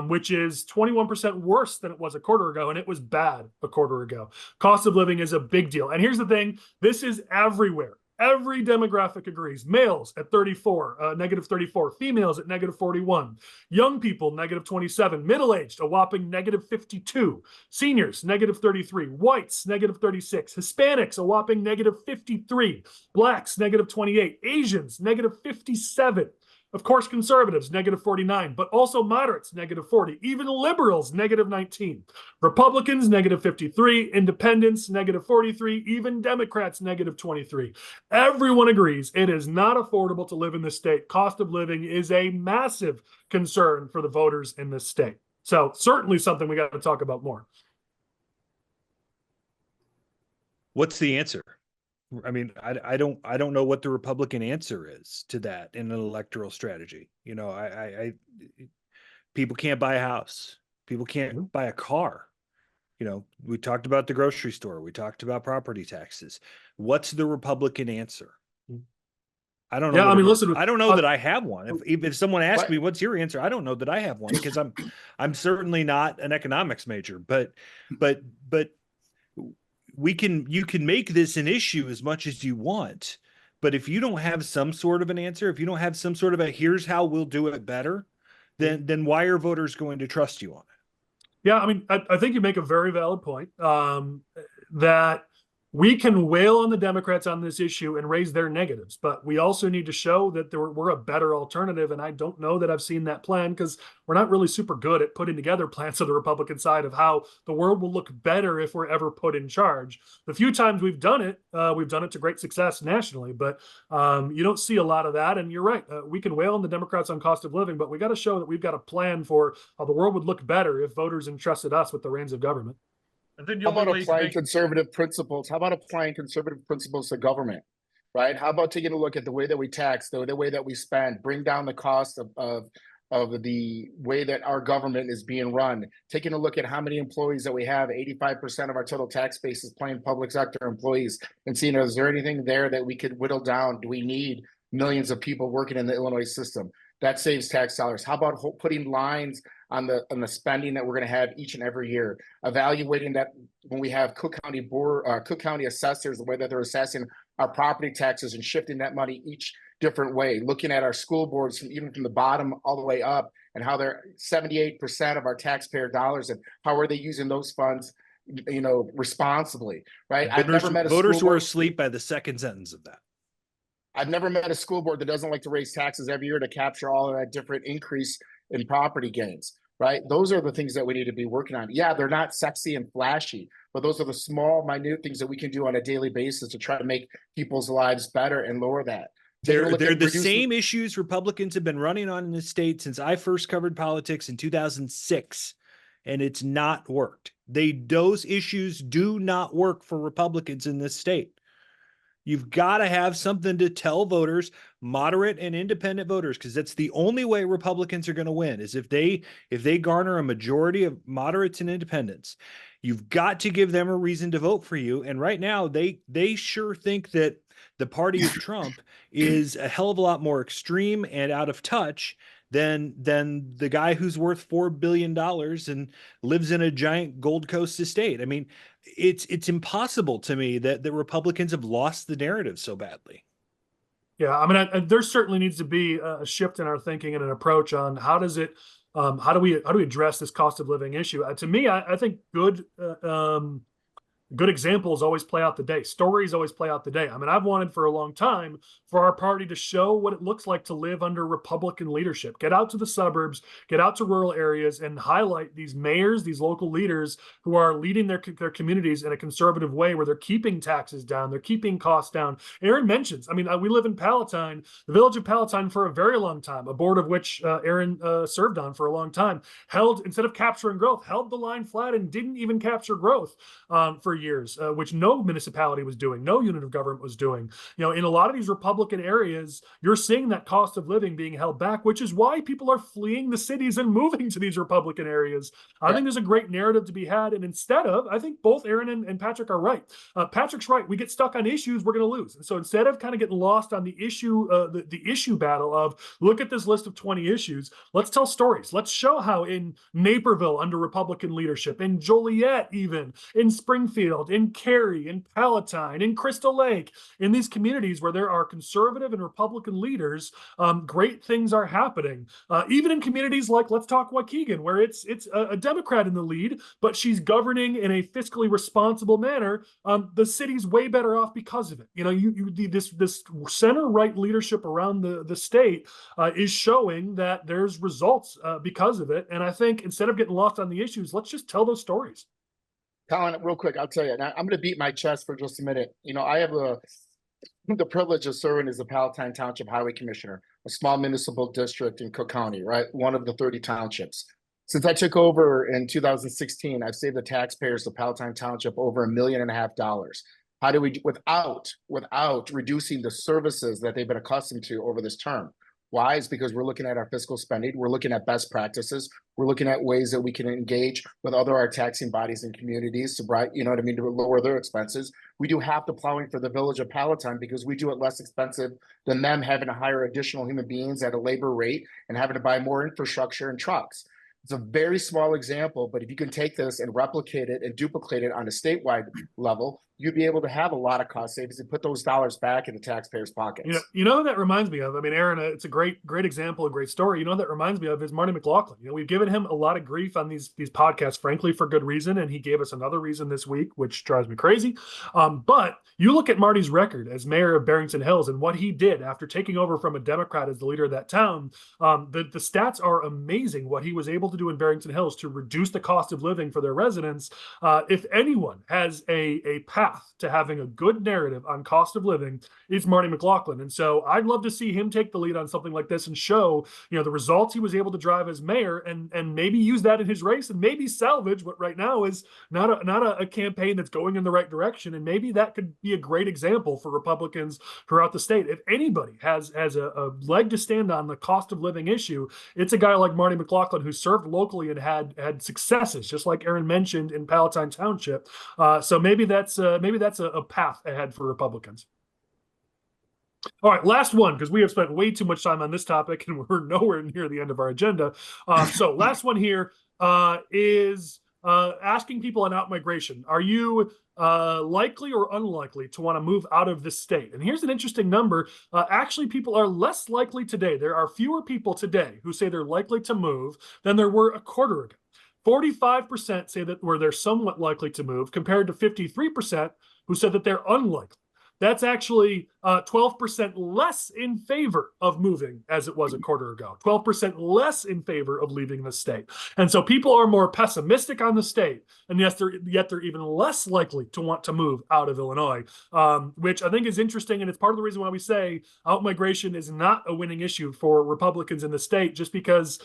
which is 21% worse than it was a quarter ago, and it was bad a quarter ago. Cost of living is a big deal. And here's the thing, this is everywhere. Every demographic agrees. Males at 34, negative 34. Females at negative 41. Young people, negative 27. Middle-aged, a whopping negative 52. Seniors, negative 33. Whites, negative 36. Hispanics, a whopping negative 53. Blacks, negative 28. Asians, negative 57. Of course, conservatives, negative 49, but also moderates, negative 40, even liberals, negative 19, Republicans, negative 53, independents, negative 43, even Democrats, negative 23. Everyone agrees it is not affordable to live in this state. Cost of living is a massive concern for the voters in this state. So certainly something we got to talk about more. What's the answer? I mean, I don't know what the Republican answer is to that in an electoral strategy. You know, people can't buy a house. People can't buy a car. You know, we talked about the grocery store. We talked about property taxes. What's the Republican answer? I don't know. Yeah, I mean, listen, I don't know that I have one. If someone asks me, what's your answer? I don't know that I have one because I'm certainly not an economics major, but you can make this an issue as much as you want, but if you don't have some sort of an answer, if you don't have some sort of a here's how we'll do it better, then why are voters going to trust you on it? Yeah, I mean, I think you make a very valid point that we can wail on the Democrats on this issue and raise their negatives, but we also need to show that we're a better alternative. And I don't know that I've seen that plan because we're not really super good at putting together plans on the Republican side of how the world will look better if we're ever put in charge. The few times we've done it to great success nationally, but you don't see a lot of that. And you're right. We can wail on the Democrats on cost of living, but we got to show that we've got a plan for how the world would look better if voters entrusted us with the reins of government. How about applying conservative principles? How about applying conservative principles to government, right? How about taking a look at the way that we tax, the way that we spend, bring down the cost of the way that our government is being run, taking a look at how many employees that we have. 85% of our total tax base is plain public sector employees, and seeing, is there anything there that we could whittle down? Do we need millions of people working in the Illinois system? That saves tax dollars. How about putting lines on the spending that we're going to have each and every year, evaluating that when we have Cook County assessors, the way that they're assessing our property taxes and shifting that money each different way, looking at our school boards even from the bottom all the way up, and how they're 78% of our taxpayer dollars, and how are they using those funds, you know, responsibly, right? Voters were asleep by the second sentence of that. I've never met a school board that doesn't like to raise taxes every year to capture all of that different increase in property gains, right? Those are the things that we need to be working on. Yeah, they're not sexy and flashy, but those are the small, minute things that we can do on a daily basis to try to make people's lives better and lower that. They're the same issues Republicans have been running on in the state since I first covered politics in 2006, and it's not worked. Those issues do not work for Republicans in this state. You've got to have something to tell voters, moderate and independent voters, because that's the only way Republicans are going to win, is if they garner a majority of moderates and independents. You've got to give them a reason to vote for you. And right now, they sure think that the party of Trump is a hell of a lot more extreme and out of touch than the guy who's worth $4 billion and lives in a giant Gold Coast estate. I mean, it's impossible to me that the Republicans have lost the narrative so badly. Yeah, I mean, there certainly needs to be a shift in our thinking and an approach on how do we address this cost of living issue. To me, I think good examples always play out the day. Stories always play out the day. I mean, I've wanted for a long time for our party to show what it looks like to live under Republican leadership. Get out to the suburbs, get out to rural areas, and highlight these mayors, these local leaders who are leading their communities in a conservative way, where they're keeping taxes down, they're keeping costs down. Aaron mentions, I mean, we live in Palatine, the village of Palatine, for a very long time, a board of which Aaron served on for a long time, instead of capturing growth, held the line flat and didn't even capture growth for years, which no municipality was doing, no unit of government was doing. You know, in a lot of these Republican areas, you're seeing that cost of living being held back, which is why people are fleeing the cities and moving to these Republican areas. I think there's a great narrative to be had. And instead of, I think both Aaron and Patrick are right. Patrick's right. We get stuck on issues, we're going to lose. And so instead of kind of getting lost on the issue, the issue battle of look at this list of 20 issues, let's tell stories. Let's show how in Naperville under Republican leadership, in Joliet, even in Springfield, Springfield, in Cary, in Palatine, in Crystal Lake, in these communities where there are conservative and Republican leaders, great things are happening. Even in communities like, let's talk Waukegan, where it's a Democrat in the lead, but she's governing in a fiscally responsible manner. The city's way better off because of it. You know, this center-right leadership around the state is showing that there's results because of it. And I think instead of getting lost on the issues, let's just tell those stories. Collin, real quick, I'll tell you. Now, I'm going to beat my chest for just a minute. You know, I have the privilege of serving as the Palatine Township Highway Commissioner, a small municipal district in Cook County, right? One of the 30 townships. Since I took over in 2016, I've saved the taxpayers of Palatine Township over $1.5 million. How do we, without reducing the services that they've been accustomed to over this term? Why? It's because we're looking at our fiscal spending. We're looking at best practices. We're looking at ways that we can engage with other our taxing bodies and communities to, you know what I mean, to lower their expenses. We do half the plowing for the village of Palatine because we do it less expensive than them having to hire additional human beings at a labor rate and having to buy more infrastructure and trucks. It's a very small example, but if you can take this and replicate it and duplicate it on a statewide level, you'd be able to have a lot of cost savings and put those dollars back in the taxpayers' pockets. You know what that reminds me of? I mean, Aaron, it's a great example, a great story. You know what that reminds me of is Marty McLaughlin. You know, we've given him a lot of grief on these podcasts, frankly, for good reason, and he gave us another reason this week, which drives me crazy. But you look at Marty's record as mayor of Barrington Hills and what he did after taking over from a Democrat as the leader of that town. The stats are amazing. What he was able to do in Barrington Hills to reduce the cost of living for their residents. If anyone has a path to having a good narrative on cost of living, it's Marty McLaughlin. And so I'd love to see him take the lead on something like this and show, you know, the results he was able to drive as mayor, and maybe use that in his race, and maybe salvage what right now is not a campaign that's going in the right direction. And maybe that could be a great example for Republicans throughout the state. If anybody has a leg to stand on the cost of living issue, it's a guy like Marty McLaughlin, who served locally and had successes, just like Aaron mentioned in Palatine Township. So maybe that's a path ahead for Republicans. All right, last one, because we have spent way too much time on this topic and we're nowhere near the end of our agenda. So last one here is asking people on out-migration. Are you likely or unlikely to want to move out of this state? And here's an interesting number. Actually, people are less likely today. There are fewer people today who say they're likely to move than there were a quarter ago. 45% say that they're somewhat likely to move, compared to 53% who said that they're unlikely. That's actually 12% less in favor of moving as it was a quarter ago, 12% less in favor of leaving the state. And so people are more pessimistic on the state, and yet they're even less likely to want to move out of Illinois, which I think is interesting. And it's part of the reason why we say out-migration is not a winning issue for Republicans in the state, just because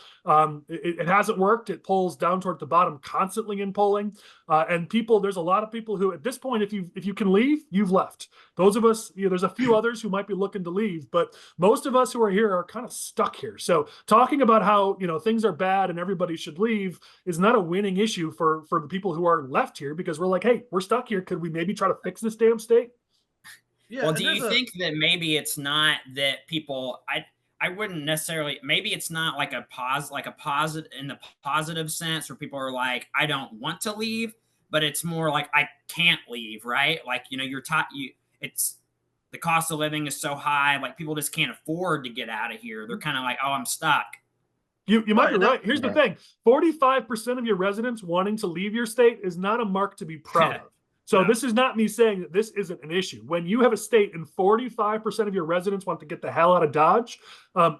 it hasn't worked. It polls down toward the bottom constantly in polling. And there's a lot of people who at this point, if you can leave, you've left. Those of us, there's a few others who might be looking to leave, but most of us who are here are kind of stuck here. So talking about how, things are bad and everybody should leave is not a winning issue for the people who are left here, because we're like, hey, we're stuck here. Could we maybe try to fix this damn state? Yeah. Well, do you think that maybe it's not that people, I wouldn't necessarily, maybe it's not like a positive in the positive sense where people are like, I don't want to leave, but it's more like I can't leave, right? Like, it's the cost of living is so high, like people just can't afford to get out of here. They're kind of like, oh, I'm stuck. You might be right. Here's the thing. 45% of your residents wanting to leave your state is not a mark to be proud of. So this is not me saying that this isn't an issue. When you have a state and 45% of your residents want to get the hell out of Dodge,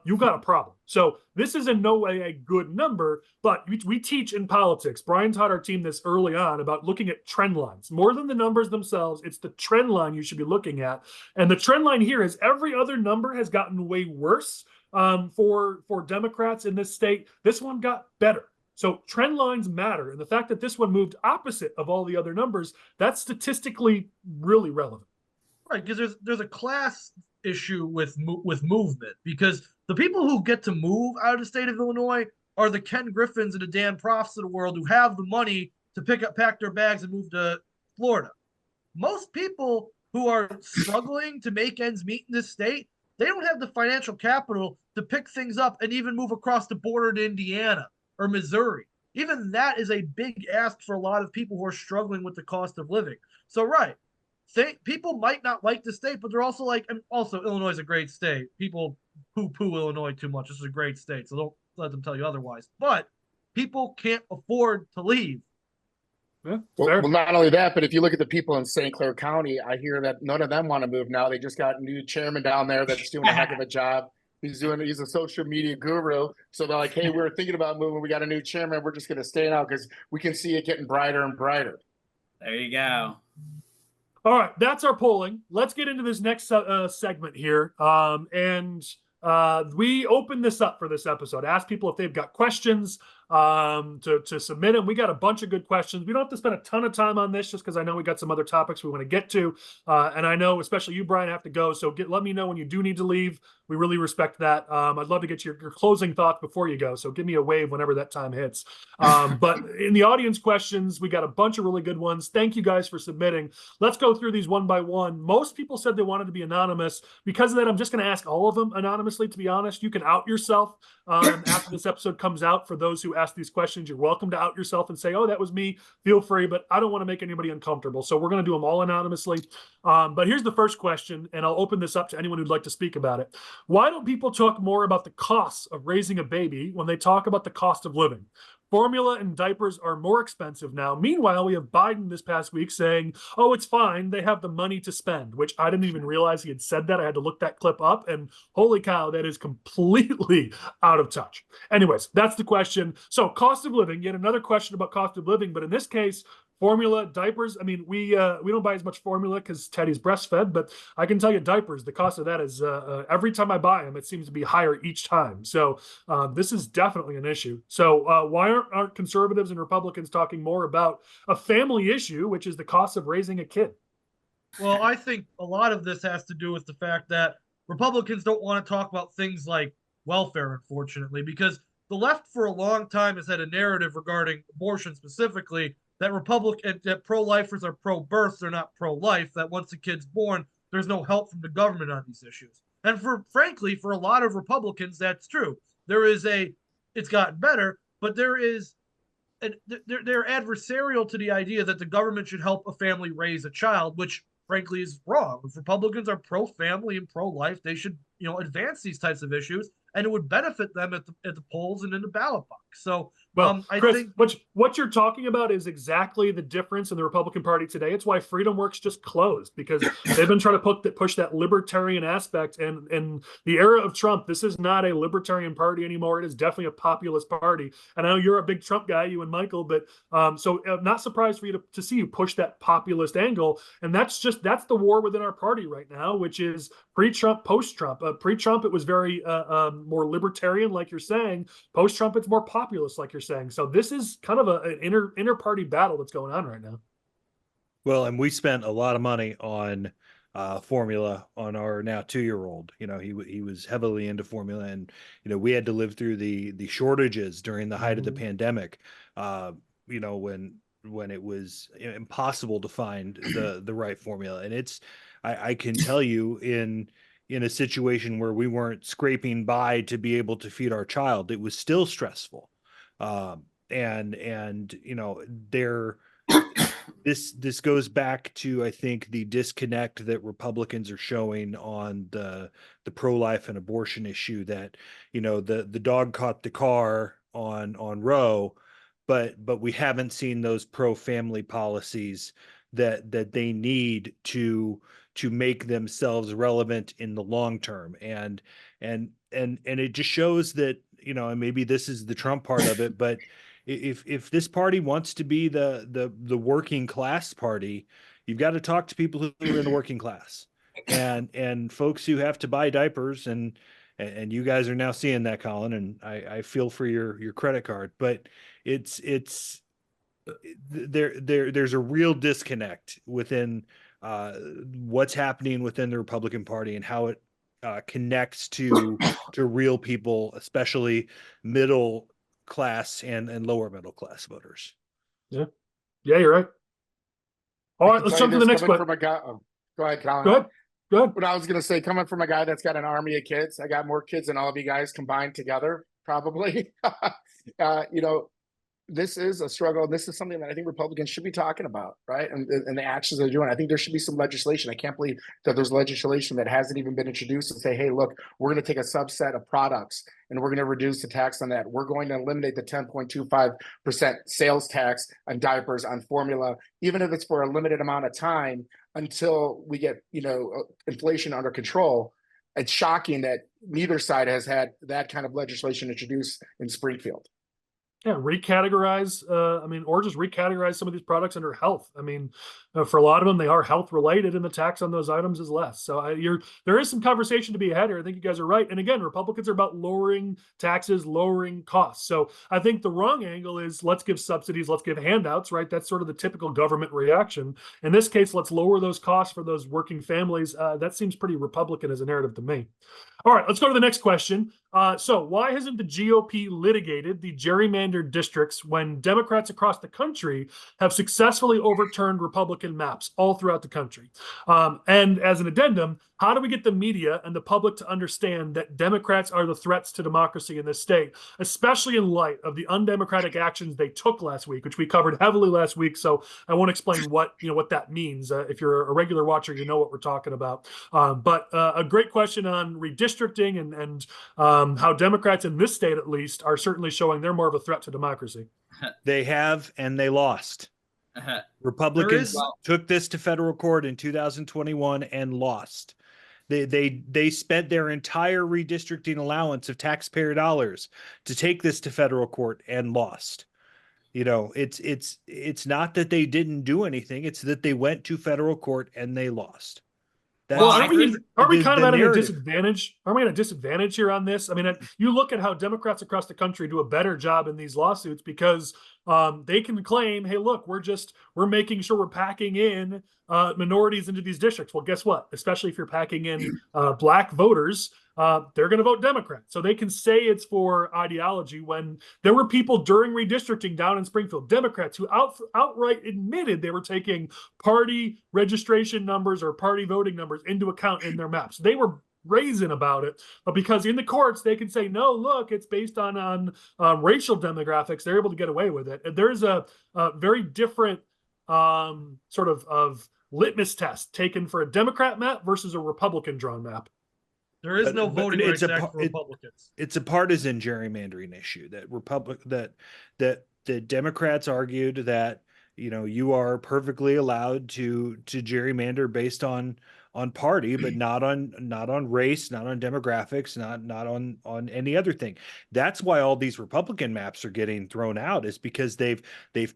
you've got a problem. So this is in no way a good number, but we teach in politics. Brian taught our team this early on about looking at trend lines. More than the numbers themselves, it's the trend line you should be looking at. And the trend line here is every other number has gotten way worse for Democrats in this state. This one got better. So trend lines matter. And the fact that this one moved opposite of all the other numbers, that's statistically really relevant. Right, because there's a class issue with movement, because the people who get to move out of the state of Illinois are the Ken Griffins and the Dan Profts of the world who have the money to pack their bags and move to Florida. Most people who are struggling to make ends meet in this state, they don't have the financial capital to pick things up and even move across the border to Indiana or Missouri. even that is a big ask for a lot of people who are struggling with the cost of living. So, right, people might not like the state, but they're also like, and also Illinois is a great state. People poo-poo Illinois too much. This is a great state, so don't let them tell you otherwise. But people can't afford to leave. Yeah, well, not only that, but if you look at the people in St. Clair County, I hear that none of them want to move now. They just got a new chairman down there that's doing a heck of a job. He's a social media guru. So they're like, hey, we're thinking about moving. We got a new chairman. We're just going to stay now because we can see it getting brighter and brighter. There you go. All right, that's our polling. Let's get into this next segment here. We open this up for this episode. Ask people if they've got questions to submit them. We got a bunch of good questions. We don't have to spend a ton of time on this just because I know we got some other topics we want to get to. And I know especially you, Brian, have to go. So let me know when you do need to leave. We really respect that. I'd love to get your closing thoughts before you go. So give me a wave whenever that time hits. But in the audience questions, we got a bunch of really good ones. Thank you guys for submitting. Let's go through these one by one. Most people said they wanted to be anonymous. Because of that, I'm just going to ask all of them anonymously, to be honest. You can out yourself after this episode comes out. For those who ask these questions, you're welcome to out yourself and say, oh, that was me. Feel free, but I don't want to make anybody uncomfortable. So we're going to do them all anonymously. But here's the first question, and I'll open this up to anyone who'd like to speak about it. Why don't people talk more about the costs of raising a baby when they talk about the cost of living? Formula and diapers are more expensive now. Meanwhile, we have Biden this past week saying, oh, it's fine. They have the money to spend, which I didn't even realize he had said that. I had to look that clip up, and holy cow, that is completely out of touch. Anyways, that's the question. So cost of living, yet another question about cost of living, but in this case, formula, diapers. I mean, we don't buy as much formula because Teddy's breastfed, but I can tell you diapers, the cost of that is every time I buy them, it seems to be higher each time. So this is definitely an issue. So why aren't conservatives and Republicans talking more about a family issue, which is the cost of raising a kid? Well, I think a lot of this has to do with the fact that Republicans don't want to talk about things like welfare, unfortunately, because the left for a long time has had a narrative regarding abortion specifically that pro-lifers are pro-birth, they're not pro-life, that once a kid's born, there's no help from the government on these issues. And frankly, for a lot of Republicans, that's true. It's gotten better, but they're adversarial to the idea that the government should help a family raise a child, which frankly is wrong. If Republicans are pro-family and pro-life, they should, advance these types of issues, and it would benefit them at the polls and in the ballot box. So, well, I Chris, think what you're talking about is exactly the difference in the Republican Party today. It's why Freedom Works just closed, because they've been trying to push that libertarian aspect. And in the era of Trump, this is not a libertarian party anymore. It is definitely a populist party. And I know you're a big Trump guy, you and Michael, but so I'm not surprised for you to see you push that populist angle. And that's the war within our party right now, which is pre-Trump, post-Trump. Pre-Trump, it was very more libertarian, like you're saying. Post-Trump, it's more populist, like you're saying. So this is kind of an inter-party battle that's going on right now. Well, and we spent a lot of money on formula on our now 2-year-old. He was heavily into formula, and we had to live through the shortages during the height of the pandemic. When it was impossible to find the right formula, and I can tell you in a situation where we weren't scraping by to be able to feed our child, it was still stressful. This goes back to, I think, the disconnect that Republicans are showing on the pro-life and abortion issue, that, the dog caught the car on Roe, but we haven't seen those pro-family policies that they need to make themselves relevant in the long term. And it just shows that, and maybe this is the Trump part of it, but if this party wants to be the working class party, you've got to talk to people who are in the working class and folks who have to buy diapers, and you guys are now seeing that, Collin, and I feel for your credit card, but there's a real disconnect within what's happening within the Republican Party and how it connects to real people, especially middle class and lower middle class voters. Yeah, you're right. All right, let's jump to the next one. Go ahead, Collin. Go ahead. But I was going to say, coming from a guy that's got an army of kids, I got more kids than all of you guys combined together, probably. this is a struggle. This is something that I think Republicans should be talking about, right? And the actions they're doing. I think there should be some legislation. I can't believe that there's legislation that hasn't even been introduced and say, hey, look, we're going to take a subset of products and we're going to reduce the tax on that. We're going to eliminate the 10.25% sales tax on diapers, on formula, even if it's for a limited amount of time until we get, inflation under control. It's shocking that neither side has had that kind of legislation introduced in Springfield. Yeah, recategorize, or just recategorize some of these products under health. For a lot of them, they are health related and the tax on those items is less. So there is some conversation to be had here. I think you guys are right. And again, Republicans are about lowering taxes, lowering costs. So I think the wrong angle is let's give subsidies, let's give handouts, right? That's sort of the typical government reaction. In this case, let's lower those costs for those working families. That seems pretty Republican as a narrative to me. All right, let's go to the next question. So why hasn't the GOP litigated the gerrymandered districts when Democrats across the country have successfully overturned Republican maps all throughout the country? And as an addendum, how do we get the media and the public to understand that Democrats are the threats to democracy in this state, especially in light of the undemocratic actions they took last week, which we covered heavily last week. So I won't explain what that means. If you're a regular watcher, you know what we're talking about. But a great question on redistricting and how Democrats in this state, at least, are certainly showing they're more of a threat to democracy. They have, and they lost. Republicans took this to federal court in 2021 and lost. They spent their entire redistricting allowance of taxpayer dollars to take this to federal court and lost. It's not that they didn't do anything; it's that they went to federal court and they lost. Aren't we kind of at a disadvantage? Aren't we at a disadvantage here on this? You look at how Democrats across the country do a better job in these lawsuits because they can claim, hey, look, we're making sure we're packing in minorities into these districts. Well, guess what? Especially if you're packing in black voters, they're going to vote Democrat. So they can say it's for ideology when there were people during redistricting down in Springfield, Democrats who outright admitted they were taking party registration numbers or party voting numbers into account in their maps. They were brazen about it, but because in the courts they can say, no, look, it's based on racial demographics. They're able to get away with it. And there's a very different sort of litmus test taken for a Democrat map versus a Republican drawn map. There is no voting rights act for Republicans. It's a partisan gerrymandering issue that the Democrats argued that you are perfectly allowed to gerrymander based on party, but not on race, not on demographics, not on any other thing. That's why all these Republican maps are getting thrown out, is because they've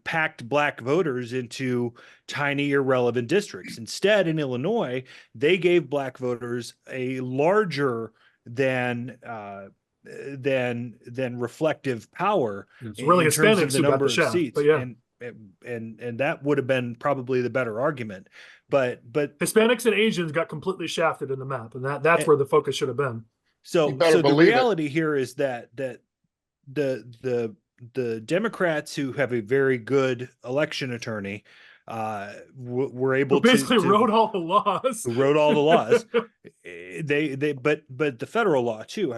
packed black voters into tiny irrelevant districts. Instead, in Illinois, they gave black voters a larger than reflective power. It's really in terms of Hispanics the who got number the of shaft, seats. but yeah. And that would have been probably the better argument, but Hispanics and Asians got completely shafted in the map, and that's where the focus should have been. So the reality here is that the Democrats who have a very good election attorney were able to basically wrote all the laws. Who wrote all the laws. But the federal law too.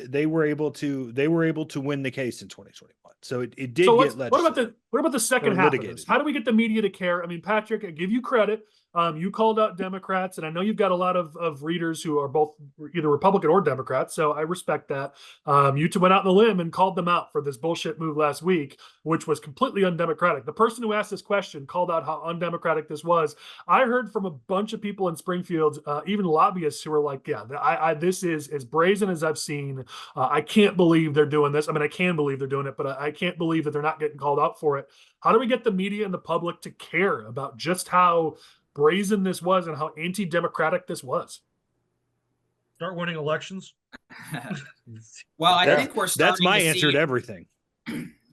They were able to win the case in 2021. So it did get legislated. What about the second half of this? How do we get the media to care? Patrick, I give you credit. You called out Democrats, and I know you've got a lot of readers who are both either Republican or Democrat, so I respect that. You two went out on the limb and called them out for this bullshit move last week, which was completely undemocratic. The person who asked this question called out how undemocratic this was. I heard from a bunch of people in Springfield, even lobbyists, who were like, yeah, this is as brazen as I've seen. I can't believe they're doing this. I can believe they're doing it, but I can't believe that they're not getting called out for it. How do we get the media and the public to care about just how brazen this was and how anti-democratic this was? Start winning elections. Well, I think we're starting that's my answer to everything.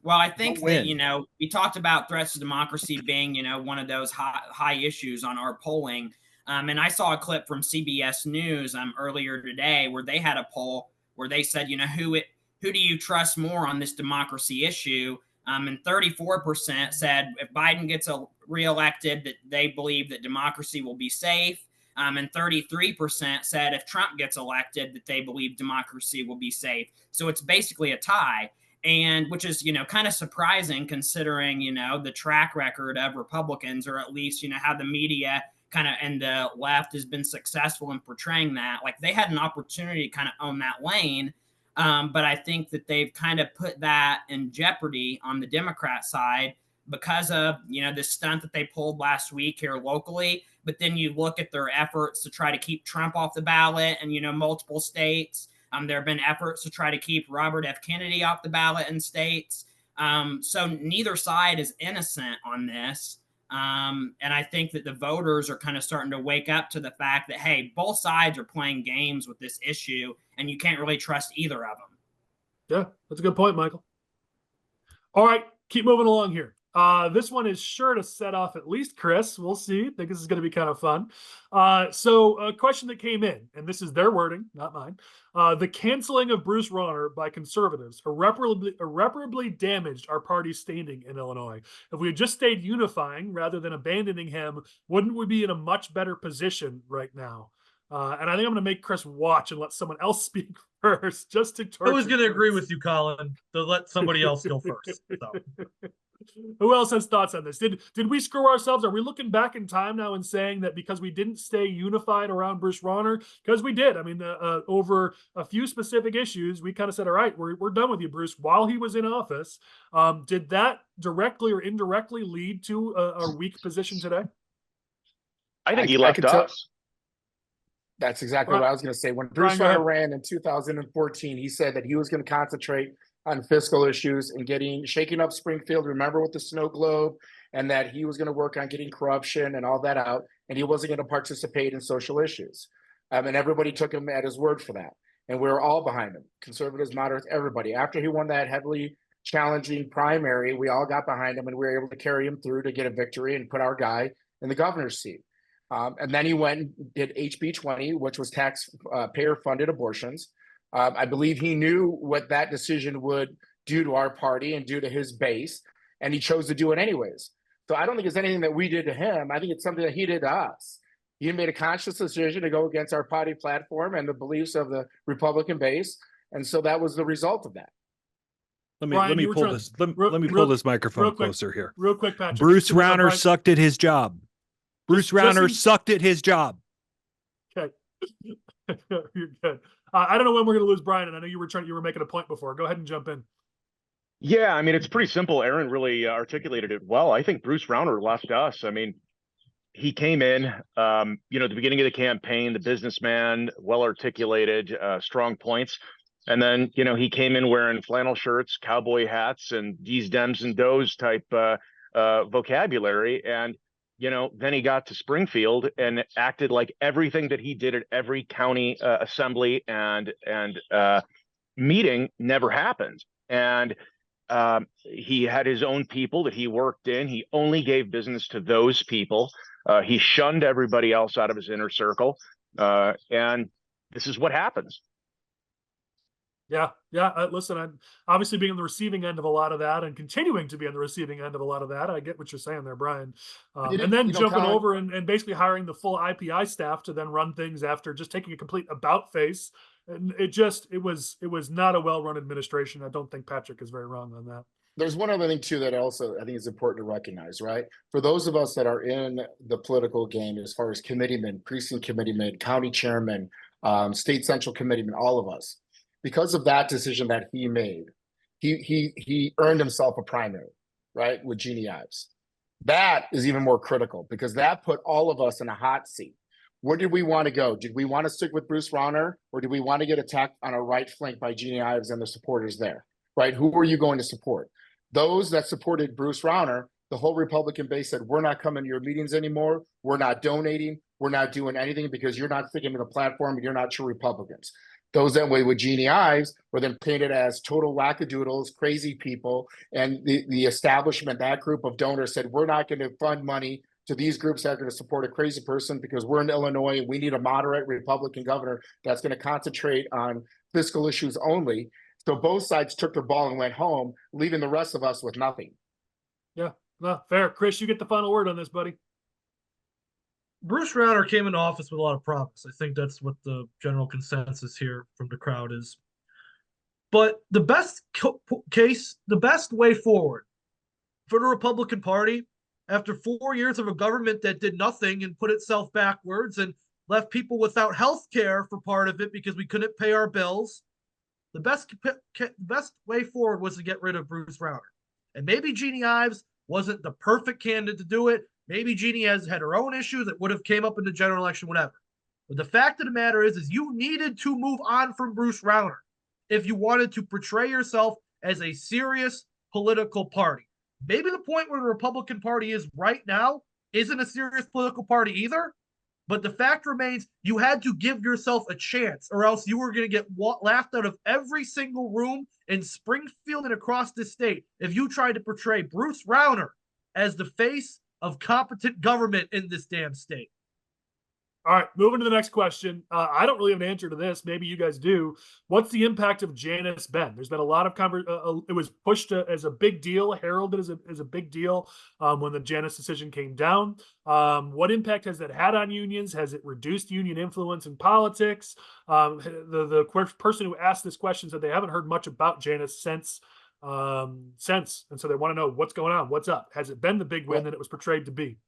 Well, I think that, we talked about threats to democracy being, one of those high issues on our polling. And I saw a clip from CBS News earlier today where they had a poll where they said, who do you trust more on this democracy issue? And 34% said if Biden gets reelected, that they believe that democracy will be safe. And 33% said if Trump gets elected, that they believe democracy will be safe. So it's basically a tie. And which is, kind of surprising considering, the track record of Republicans, or at least, how the media kind of and the left has been successful in portraying that. Like, they had an opportunity to kind of own that lane. But I think that they've kind of put that in jeopardy on the Democrat side because of, the stunt that they pulled last week here locally. But then you look at their efforts to try to keep Trump off the ballot in, multiple states. There have been efforts to try to keep Robert F. Kennedy off the ballot in states. So neither side is innocent on this. And I think that the voters are kind of starting to wake up to the fact that, hey, both sides are playing games with this issue, and you can't really trust either of them. Yeah, that's a good point, Michael. All right, keep moving along here. This one is sure to set off at least Chris. We'll see. I think this is going to be kind of fun. So a question that came in, and this is their wording, not mine. The canceling of Bruce Rauner by conservatives irreparably damaged our party's standing in Illinois. If we had just stayed unifying rather than abandoning him, wouldn't we be in a much better position right now? And I think I'm going to make Chris watch and let someone else speak first, just to torture. I was going to agree with you, Collin, to let somebody else go first. So. Who else has thoughts on this? Did we screw ourselves? Are we looking back in time now and saying that because we didn't stay unified around Bruce Rauner? Because we did. I mean, over a few specific issues, we kind of said, all right, we're done with you, Bruce, while he was in office. Did that directly or indirectly lead to a weak position today? I think he left us. That's exactly what I was going to say. When Bruce Rauner ran in 2014, he said that he was going to concentrate on fiscal issues and shaking up Springfield. Remember, with the snow globe, and that he was going to work on getting corruption and all that out, and he wasn't going to participate in social issues. And everybody took him at his word for that. And we were all behind him, conservatives, moderates, everybody. After he won that heavily challenging primary, we all got behind him, and we were able to carry him through to get a victory and put our guy in the governor's seat. And then he went and did HB 20, which was taxpayer-funded abortions. I believe he knew what that decision would do to our party and do to his base, and he chose to do it anyways. So I don't think it's anything that we did to him. I think it's something that he did to us. He made a conscious decision to go against our party platform and the beliefs of the Republican base, and so that was the result of that. Let me pull this microphone closer here. Real quick, Patrick. Bruce Rauner sucked at his job. Bruce Rauner sucked at his job. Okay. You're good. I don't know when we're going to lose Brian, and I know you were making a point before. Go ahead and jump in. Yeah, I mean, it's pretty simple. Aaron really articulated it well. I think Bruce Rauner left us. I mean, he came in, at the beginning of the campaign, the businessman, well-articulated, strong points. And then, he came in wearing flannel shirts, cowboy hats, and these Dems and Does type vocabulary. And then he got to Springfield and acted like everything that he did at every county assembly and meeting never happened. And he had his own people that he worked in. He only gave business to those people. He shunned everybody else out of his inner circle. And this is what happens. Yeah. Listen, I'm obviously being on the receiving end of a lot of that and continuing to be on the receiving end of a lot of that. I get what you're saying there, Brian. And then jumping over and basically hiring the full IPI staff to then run things after just taking a complete about face. And it was not a well-run administration. I don't think Patrick is very wrong on that. There's one other thing, too, that also I think is important to recognize, right? For those of us that are in the political game, as far as committeemen, precinct committeemen, county chairmen, state central committeemen, all of us, because of that decision that he made, he earned himself a primary, right, with Jeannie Ives. That is even more critical because that put all of us in a hot seat. Where did we want to go? Did we want to stick with Bruce Rauner, or did we want to get attacked on our right flank by Jeannie Ives and the supporters there, right? Who were you going to support? Those that supported Bruce Rauner, the whole Republican base said, we're not coming to your meetings anymore. We're not donating. We're not doing anything because you're not sticking to the platform and you're not true Republicans. Those that way with Jeannie Ives were then painted as total wackadoodles, crazy people, and the establishment, that group of donors said, we're not going to fund money to these groups that are going to support a crazy person because we're in Illinois and we need a moderate Republican governor that's going to concentrate on fiscal issues only. So both sides took their ball and went home, leaving the rest of us with nothing. Yeah, no, fair. Chris, you get the final word on this, buddy. Bruce Rauner came into office with a lot of promise. I think that's what the general consensus here from the crowd is. But the best the best way forward for the Republican Party, after 4 years of a government that did nothing and put itself backwards and left people without health care for part of it because we couldn't pay our bills, the best way forward was to get rid of Bruce Rauner. And maybe Jeannie Ives wasn't the perfect candidate to do it. Maybe Jeannie has had her own issues that would have came up in the general election, whatever. But the fact of the matter is you needed to move on from Bruce Rauner if you wanted to portray yourself as a serious political party. Maybe the point where the Republican Party is right now isn't a serious political party either, but the fact remains you had to give yourself a chance, or else you were going to get laughed out of every single room in Springfield and across the state if you tried to portray Bruce Rauner as the face of competent government in this damn state. All right, moving to the next question. I don't really have an answer to this. Maybe you guys do. What's the impact of Janus been? There's been a lot of it was pushed as a big deal, heralded as a big deal when the Janus decision came down. What impact has that had on unions? Has it reduced union influence in politics? The person who asked this question said they haven't heard much about Janus since, and so they want to know what's going on, what's up. Has it been the big win that it was portrayed to be?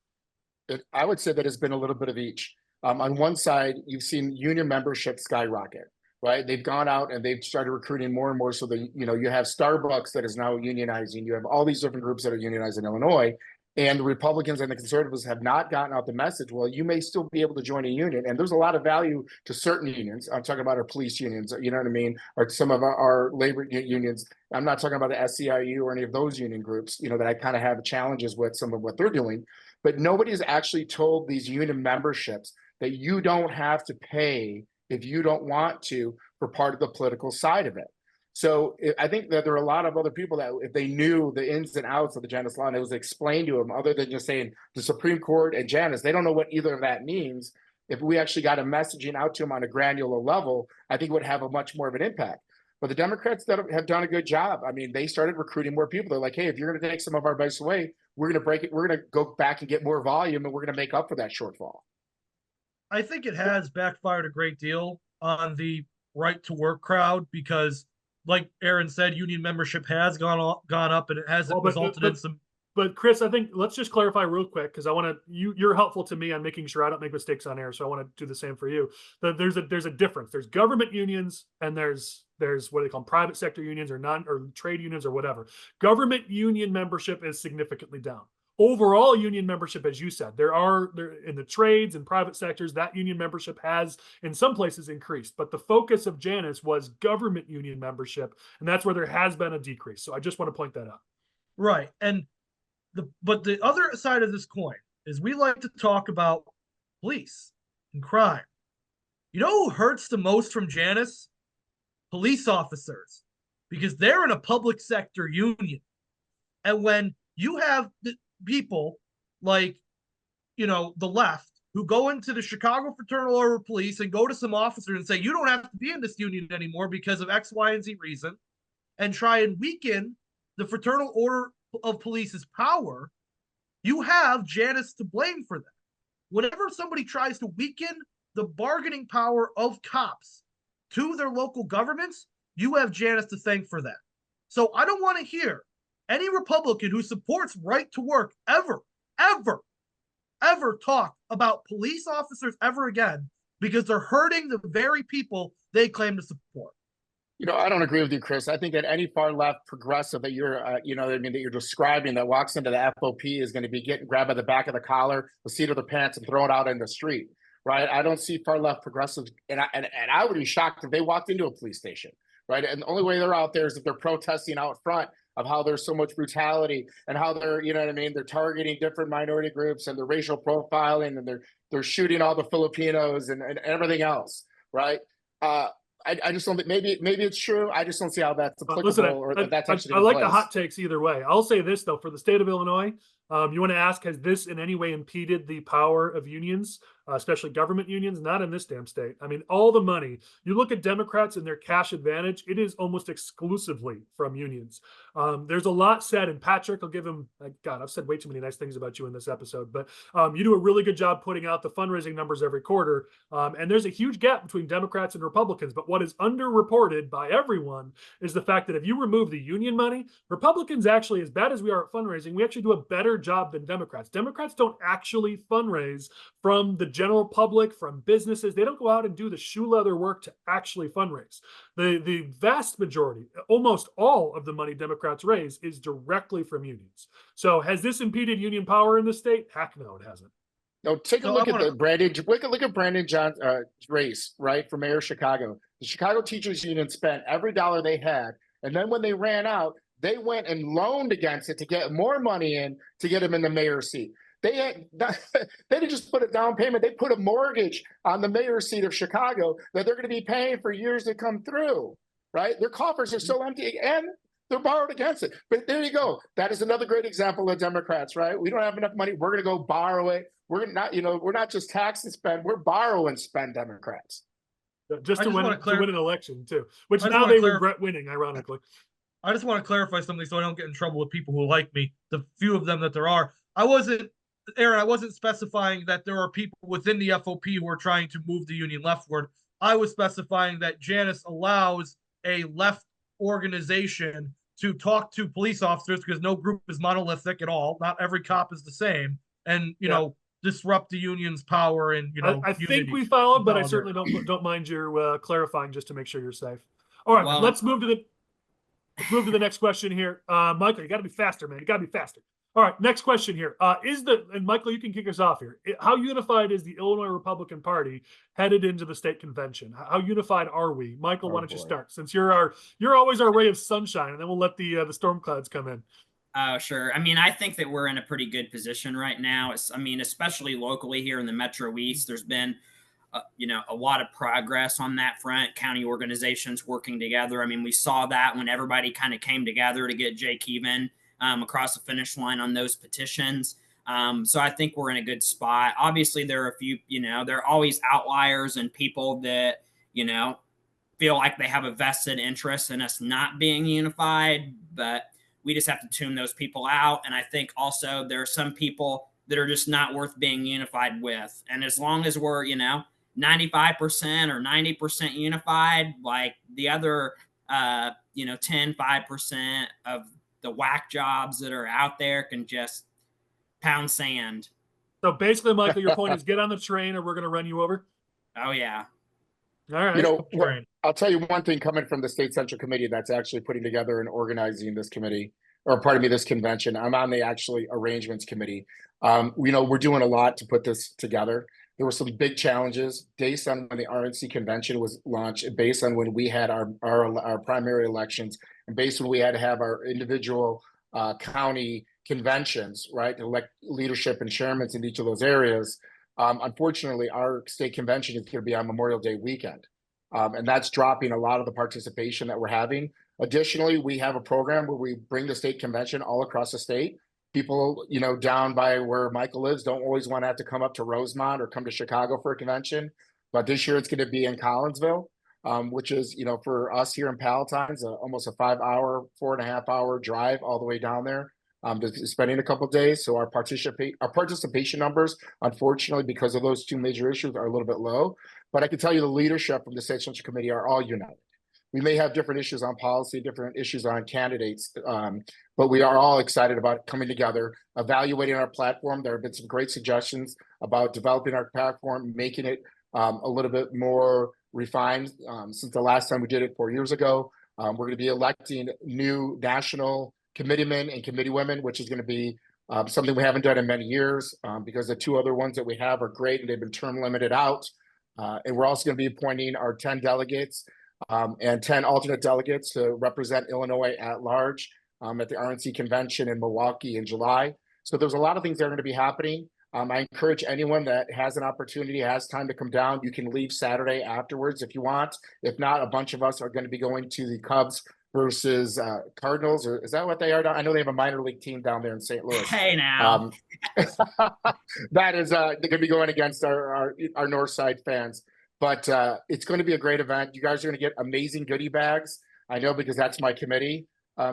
I would say that it's been a little bit of each. On one side, you've seen union membership skyrocket, right? They've gone out and they've started recruiting more and more. So that, you have Starbucks that is now unionizing. You have all these different groups that are unionized in Illinois, and the Republicans and the conservatives have not gotten out the message. Well, you may still be able to join a union, and there's a lot of value to certain unions. I'm talking about our police unions, you know what I mean? Or some of our labor unions. I'm not talking about the SEIU or any of those union groups, that I kind of have challenges with some of what they're doing. But nobody's actually told these union memberships that you don't have to pay if you don't want to for part of the political side of it. So I think that there are a lot of other people that if they knew the ins and outs of the Janus law and it was explained to them, other than just saying the Supreme Court and Janus, they don't know what either of that means. If we actually got a messaging out to them on a granular level, I think it would have a much more of an impact. But the Democrats that have done a good job. I mean, they started recruiting more people. They're like, hey, if you're going to take some of our base away, we're going to break it. We're going to go back and get more volume, and we're going to make up for that shortfall. I think it has backfired a great deal on the right to work crowd because, like Aaron said, union membership has gone up, and it hasn't resulted in some. But Chris, I think let's just clarify real quick because I want to. You're helpful to me on making sure I don't make mistakes on air, so I want to do the same for you. There's a difference. There's government unions and there's what they call private sector unions or trade unions or whatever. Government union membership is significantly down. Overall union membership, as you said, there in the trades and private sectors, that union membership has in some places increased, but the focus of Janus was government union membership, and that's where there has been a decrease. So I just want to point that out. Right. And but the other side of this coin is we like to talk about police and crime. You know who hurts the most from Janus? Police officers, because they're in a public sector union. And when you have people like, the left who go into the Chicago Fraternal Order of Police and go to some officers and say, you don't have to be in this union anymore because of X, Y, and Z reason, and try and weaken the Fraternal Order of Police's power, you have Janus to blame for that. Whenever somebody tries to weaken the bargaining power of cops to their local governments, you have Janus to thank for that. So I don't want to hear any Republican who supports right to work ever talk about police officers ever again because they're hurting the very people they claim to support. I don't agree with you, Chris. I think that any far left progressive that you're, that you're describing that walks into the FOP is going to be getting grabbed by the back of the collar, the seat of the pants, and thrown out in the street, right? I don't see far left progressives, and I would be shocked if they walked into a police station, right? And the only way they're out there is if they're protesting out front of how there's so much brutality and how they're, they're targeting different minority groups and the racial profiling and they're shooting all the Filipinos and everything else, right? I just don't think maybe it's true. I just don't see how that's applicable. Listen, I like the hot takes either way. I'll say this though, for the state of Illinois, You want to ask, has this in any way impeded the power of unions, especially government unions? Not in this damn state. I mean, all the money, you look at Democrats and their cash advantage, it is almost exclusively from unions. There's a lot said, and Patrick, I'll give him, God, I've said way too many nice things about you in this episode, but you do a really good job putting out the fundraising numbers every quarter. And there's a huge gap between Democrats and Republicans. But what is underreported by everyone is the fact that if you remove the union money, Republicans actually, as bad as we are at fundraising, we actually do a better job than Democrats. Democrats don't actually fundraise from the general public, from businesses. They don't go out and do the shoe leather work to actually fundraise. The vast majority, almost all of the money Democrats raise is directly from unions. So has this impeded union power in the state? Heck no, it hasn't. No, take a look at the Brandon. Look at Brandon John's race, right, for mayor of Chicago. The Chicago Teachers Union spent every dollar they had, and then when they ran out, they went and loaned against it to get more money in to get him in the mayor's seat. They didn't just put a down payment. They put a mortgage on the mayor's seat of Chicago that they're going to be paying for years to come through, right? Their coffers are so empty and they're borrowed against it. But there you go. That is another great example of Democrats, right? We don't have enough money. We're going to go borrow it. We're not, we're not just tax and spend. We're borrow and spend Democrats. Just to win an election too, which now they regret winning, ironically. I just want to clarify something so I don't get in trouble with people who like me, the few of them that there are. I wasn't specifying that there are people within the FOP who are trying to move the union leftward. I was specifying that Janus allows a left organization to talk to police officers because no group is monolithic at all. Not every cop is the same. And, disrupt the union's power and, I think we followed, but I certainly don't mind your clarifying just to make sure you're safe. All right, let's move to the next question here. Michael, you got to be faster, man. You got to be faster. All right, next question here. And Michael, you can kick us off here. How unified is the Illinois Republican Party headed into the state convention? How unified are we? Michael, why don't you start? Since you're always our ray of sunshine, and then we'll let the storm clouds come in. Oh, sure. I mean, I think that we're in a pretty good position right now. Especially locally here in the Metro East, there's been a lot of progress on that front. County organizations working together. I mean, we saw that when everybody kind of came together to get Jake Even across the finish line on those petitions. So I think we're in a good spot. Obviously, there are a few, there are always outliers and people that, feel like they have a vested interest in us not being unified, but we just have to tune those people out. And I think also there are some people that are just not worth being unified with. And as long as we're, 95% or 90% unified, like the other, 5% of the whack jobs that are out there can just pound sand. So basically, Michael, your point is get on the train or we're going to run you over. Oh, yeah. All right. I'll tell you one thing coming from the State Central Committee that's actually putting together and organizing this committee, or pardon me, this convention. I'm on the arrangements committee. We're doing a lot to put this together. There were some big challenges based on when the RNC convention was launched, based on when we had our primary elections, and based on when we had to have our individual county conventions, right, to elect leadership and chairmen in each of those areas. Unfortunately, our state convention is going to be on Memorial Day weekend, and that's dropping a lot of the participation that we're having. Additionally, we have a program where we bring the state convention all across the state. People, down by where Michael lives don't always want to have to come up to Rosemont or come to Chicago for a convention. But this year it's going to be in Collinsville, which is, for us here in Palatine, it's almost a 4.5-hour drive all the way down there. Spending a couple of days. So our participation numbers, unfortunately, because of those two major issues, are a little bit low. But I can tell you the leadership from the State Central Committee are all united. We may have different issues on policy, different issues on candidates, but we are all excited about coming together, evaluating our platform. There have been some great suggestions about developing our platform, making it a little bit more refined since the last time we did it 4 years ago. We're going to be electing new national committeemen and committeewomen, which is going to be something we haven't done in many years because the two other ones that we have are great and they've been term limited out. And we're also going to be appointing our 10 delegates and 10 alternate delegates to represent Illinois at large at the RNC convention in Milwaukee in July. So there's a lot of things that are going to be happening. I encourage anyone that has an opportunity, has time to come down. You can leave Saturday afterwards if you want. If not, a bunch of us are going to be going to the Cubs versus Cardinals, or is that what they are? I know they have a minor league team down there in St. Louis. Hey, now. That is they're going to be going against our North Side fans, but it's going to be a great event. You guys are going to get amazing goodie bags. I know, because that's my committee.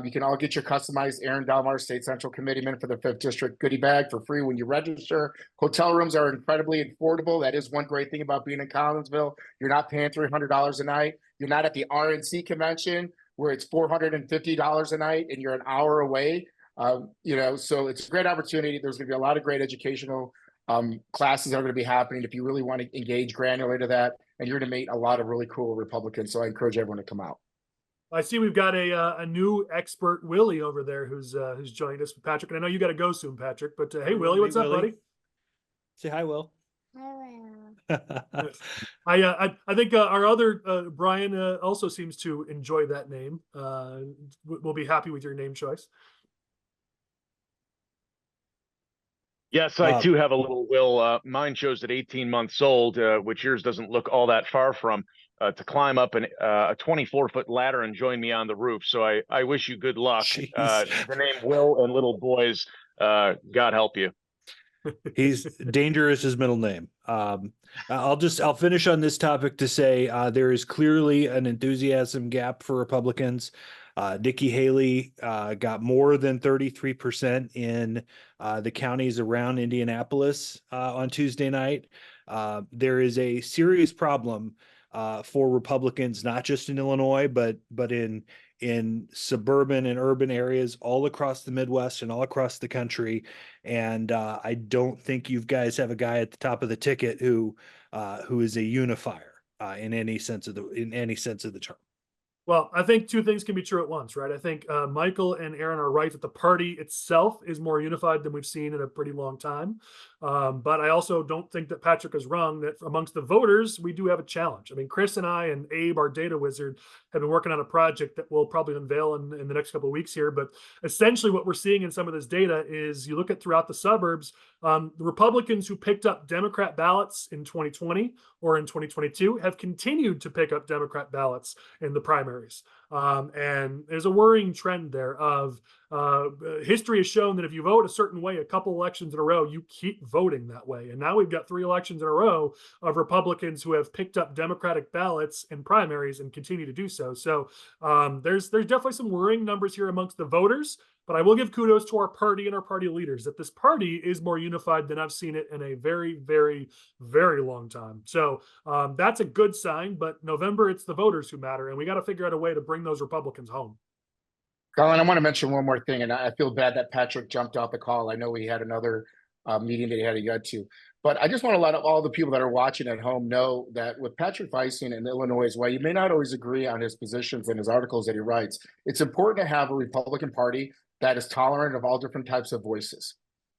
You can all get your customized Aaron Delmar State Central Committeeman for the 5th District goodie bag for free when you register. Hotel rooms are incredibly affordable. That is one great thing about being in Collinsville. You're not paying $300 a night. You're not at the RNC convention where it's $450 a night and you're an hour away. So it's a great opportunity. There's going to be a lot of great educational classes that are going to be happening if you really want to engage granular to that. And you're going to meet a lot of really cool Republicans. So I encourage everyone to come out. I see we've got a new expert, Willie, over there who's joined us with Patrick. And I know you got to go soon, Patrick. But hey, Willie, what's up, buddy? Say hi, Will. I think our other Brian also seems to enjoy that name. We'll be happy with your name choice. Yes, I too have a little Will. Mine shows at 18 months old, which yours doesn't look all that far from, to climb up a 24-foot ladder and join me on the roof. So I wish you good luck. The name Will and little boys, God help you. He's dangerous, his middle name. I'll finish on this topic to say there is clearly an enthusiasm gap for Republicans. Nikki Haley got more than 33% in the counties around Indianapolis on Tuesday night. There is a serious problem for Republicans, not just in Illinois, but in suburban and urban areas all across the Midwest and all across the country. And I don't think you guys have a guy at the top of the ticket who is a unifier in any sense of the term. Well, I think two things can be true at once, right? I think Michael and Aaron are right that the party itself is more unified than we've seen in a pretty long time. But I also don't think that Patrick is wrong that amongst the voters, we do have a challenge. I mean, Chris and I and Abe, our data wizard, have been working on a project that we'll probably unveil in the next couple of weeks here. But essentially what we're seeing in some of this data is you look at throughout the suburbs, the Republicans who picked up Democrat ballots in 2020 or in 2022 have continued to pick up Democrat ballots in the primaries. And there's a worrying trend there of history has shown that if you vote a certain way a couple elections in a row, you keep voting that way. And now we've got 3 elections in a row of Republicans who have picked up Democratic ballots in primaries and continue to do so. So there's definitely some worrying numbers here amongst the voters. But I will give kudos to our party and our party leaders that this party is more unified than I've seen it in a very, very, very long time. So that's a good sign. But November, it's the voters who matter. And we got to figure out a way to bring those Republicans home. Collin, I want to mention one more thing. And I feel bad that Patrick jumped off the call. I know we had another meeting that he had to get to. But I just want to let all the people that are watching at home know that with Patrick Pfingsten in Illinois, while you may not always agree on his positions and his articles that he writes, it's important to have a Republican Party that is tolerant of all different types of voices.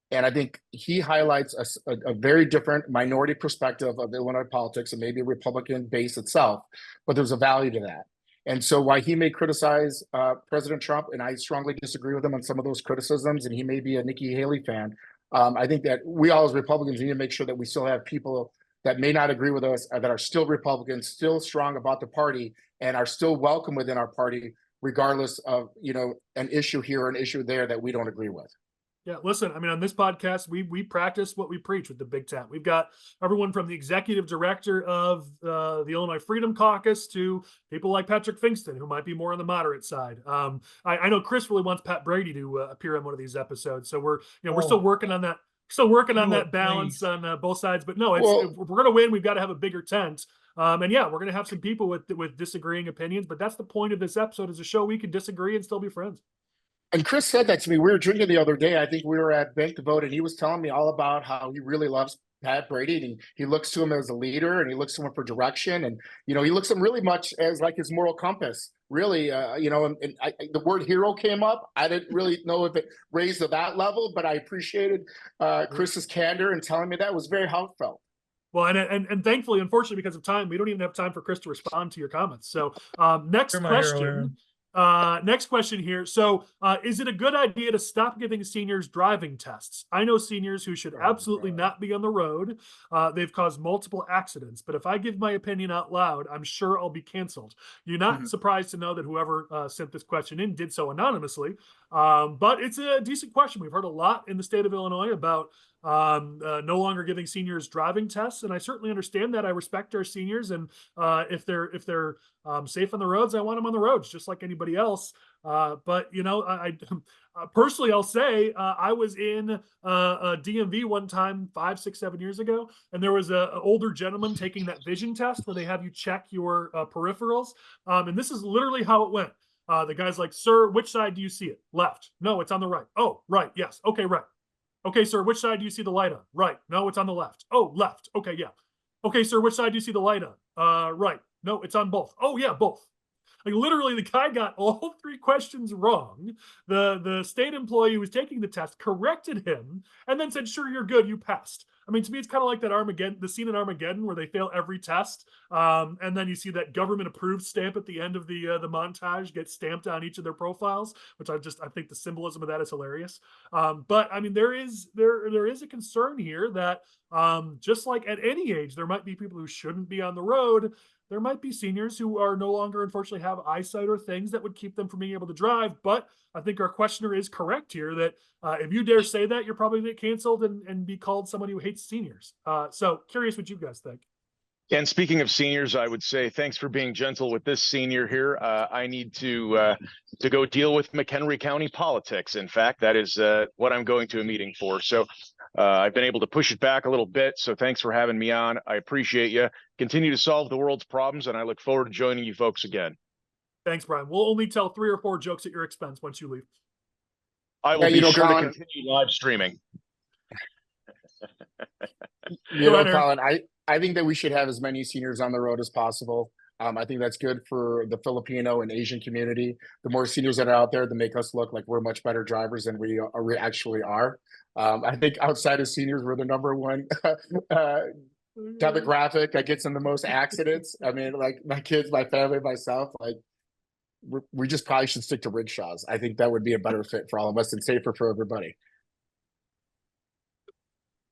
And I think he highlights a very different minority perspective of Illinois politics and maybe a Republican base itself, but there's a value to that. And so while he may criticize President Trump, and I strongly disagree with him on some of those criticisms, and he may be a Nikki Haley fan, I think that we all as Republicans need to make sure that we still have people that may not agree with us, that are still Republicans, still strong about the party, and are still welcome within our party, regardless of, an issue here or an issue there that we don't agree with. Yeah, listen, I mean, on this podcast, we practice what we preach with the Big Tent. We've got everyone from the executive director of the Illinois Freedom Caucus to people like Patrick Pfingsten, who might be more on the moderate side. I know Chris really wants Pat Brady to appear on one of these episodes, so we're still working on that. Still working on that balance on both sides. But no, if we're going to win, we've got to have a bigger tent. And yeah, we're going to have some people with disagreeing opinions. But that's the point of this episode: is a show we can disagree and still be friends. And Chris said that to me. We were drinking the other day. I think we were at Bank to Vote, and he was telling me all about how he really loves Pat Brady, and he looks to him as a leader, and he looks to him for direction, and he looks at him really much as like his moral compass. Really, the word hero came up. I didn't really know if it raised to that level, but I appreciated Chris's candor and telling me that. It was very heartfelt. Well, and thankfully, unfortunately, because of time, we don't even have time for Chris to respond to your comments. So next question. Next question here. So, is it a good idea to stop giving seniors driving tests? I know seniors who should absolutely not be on the road. They've caused multiple accidents, but if I give my opinion out loud, I'm sure I'll be canceled. You're not surprised to know that whoever sent this question in did so anonymously, but it's a decent question. We've heard a lot in the state of Illinois about no longer giving seniors driving tests, and I certainly understand that. I respect our seniors, and if they're safe on the roads, I want them on the roads just like anybody else. But you know, I personally, I'll say I was in a DMV one time 5, 6, 7 years ago, and there was an older gentleman taking that vision test where they have you check your peripherals, and this is literally how it went. The guy's like, "Sir, which side do you see it? Left. No, it's on the right. Oh, right. Yes. Okay, right. Okay, sir, which side do you see the light on? Right. No, it's on the left. Oh, left. Okay, yeah. Okay, sir, which side do you see the light on? Right. No, it's on both. Oh, yeah, both." Like literally, the guy got all 3 questions wrong. The state employee who was taking the test corrected him and then said, "Sure, you're good. You passed." I mean, to me, it's kind of like that Armageddon, the scene in Armageddon where they fail every test, and then you see that government approved stamp at the end of the montage get stamped on each of their profiles, which I think the symbolism of that is hilarious. But I mean, there is a concern here that just like at any age, there might be people who shouldn't be on the road. There might be seniors who are no longer, unfortunately, have eyesight or things that would keep them from being able to drive. But I think our questioner is correct here that if you dare say that, you're probably going to get canceled and be called somebody who hates seniors. So curious what you guys think. And speaking of seniors, I would say thanks for being gentle with this senior here. I need to go deal with McHenry County politics. In fact, that is what I'm going to a meeting for. So I've been able to push it back a little bit. So thanks for having me on. I appreciate you. Continue to solve the world's problems, and I look forward to joining you folks again. Thanks, Brian. We'll only tell 3 or 4 jokes at your expense once you leave. I will be sure to continue live streaming. Collin, I think that we should have as many seniors on the road as possible. I think that's good for the Filipino and Asian community. The more seniors that are out there, to make us look like we're much better drivers than we actually are. I think outside of seniors, we're the number one demographic that gets in the most accidents. I mean, like my kids, my family, myself, like we just probably should stick to rickshaws. I think that would be a better fit for all of us and safer for everybody.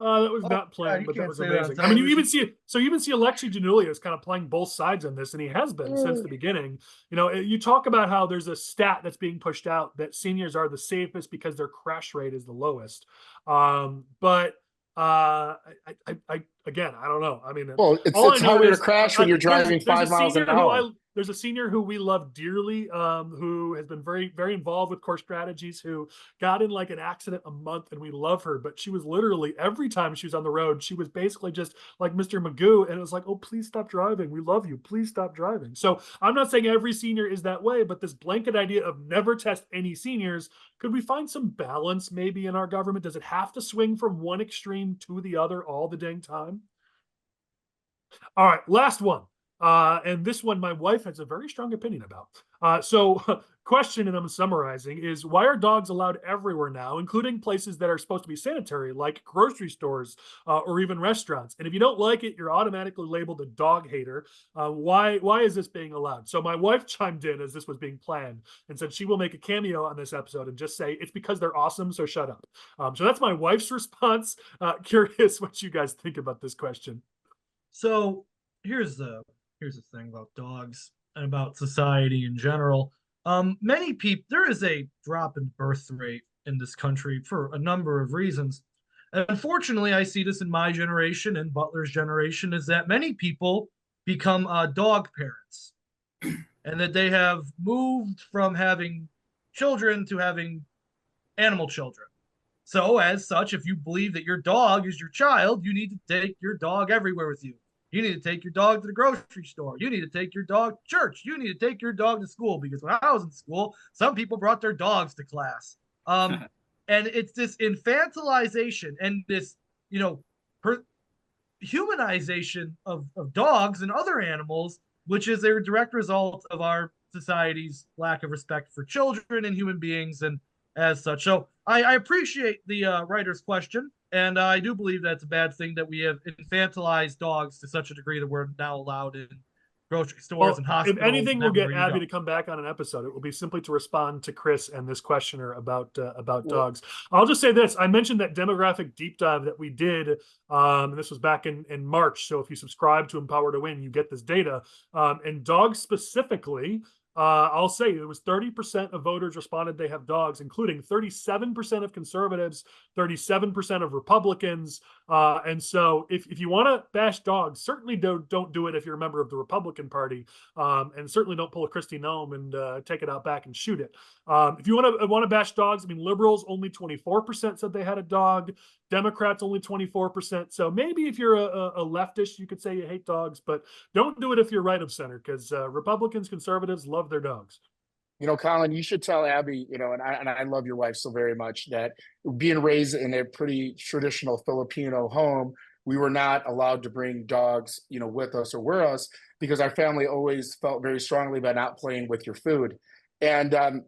That was not planned, but that was amazing. I mean, you even see Alexi Giannulli is kind of playing both sides on this, and he has been since the beginning. You know, you talk about how there's a stat that's being pushed out that seniors are the safest because their crash rate is the lowest. But again, I don't know. I mean, well, it's harder to crash when you're driving 5 miles an hour. There's a senior who we love dearly, who has been very, very involved with core strategies, who got in like an accident a month, and we love her. But she was literally, every time she was on the road, she was basically just like Mr. Magoo. And it was like, "Oh, please stop driving. We love you. Please stop driving." So I'm not saying every senior is that way, but this blanket idea of never test any seniors, could we find some balance maybe in our government? Does it have to swing from one extreme to the other all the dang time? All right, last one. And this one, my wife has a very strong opinion about. So question, and I'm summarizing, is why are dogs allowed everywhere now, including places that are supposed to be sanitary, like grocery stores or even restaurants? And if you don't like it, you're automatically labeled a dog hater. Why is this being allowed? So my wife chimed in as this was being planned and said she will make a cameo on this episode and just say, "It's because they're awesome, so shut up." So that's my wife's response. Curious what you guys think about this question. So here's the thing about dogs and about society in general. Many people, there is a drop in birth rate in this country for a number of reasons. And unfortunately, I see this in my generation and Butler's generation, is that many people become dog parents and that they have moved from having children to having animal children. So as such, if you believe that your dog is your child, you need to take your dog everywhere with you. You need to take your dog to the grocery store. You need to take your dog to church. You need to take your dog to school, because when I was in school, some people brought their dogs to class. And it's this infantilization and this, humanization of dogs and other animals, which is a direct result of our society's lack of respect for children and human beings and as such. So I appreciate the writer's question. And I do believe that's a bad thing that we have infantilized dogs to such a degree that we're now allowed in grocery stores and hospitals. If anything will get Abby go. to come back on an episode, it will be simply to respond to Chris and this questioner about dogs. I'll just say this. I mentioned that demographic deep dive that we did, and this was back in March. So if you subscribe to Empower to Win, you get this data. And dogs specifically, I'll say it was 30% of voters responded they have dogs, including 37% of conservatives, 37% of Republicans. And so if you want to bash dogs, certainly don't do it if you're a member of the Republican Party, and certainly don't pull a Kristi Noem and take it out back and shoot it. If you want to bash dogs, I mean, liberals, only 24% said they had a dog. Democrats, only 24%. So maybe if you're a leftist, you could say you hate dogs, but don't do it if you're right of center, because Republicans, conservatives love their dogs. You know, Collin, you should tell Abby, you know, and I love your wife so very much, that being raised in a pretty traditional Filipino home, we were not allowed to bring dogs, you know, with us or with us, because our family always felt very strongly about not playing with your food. And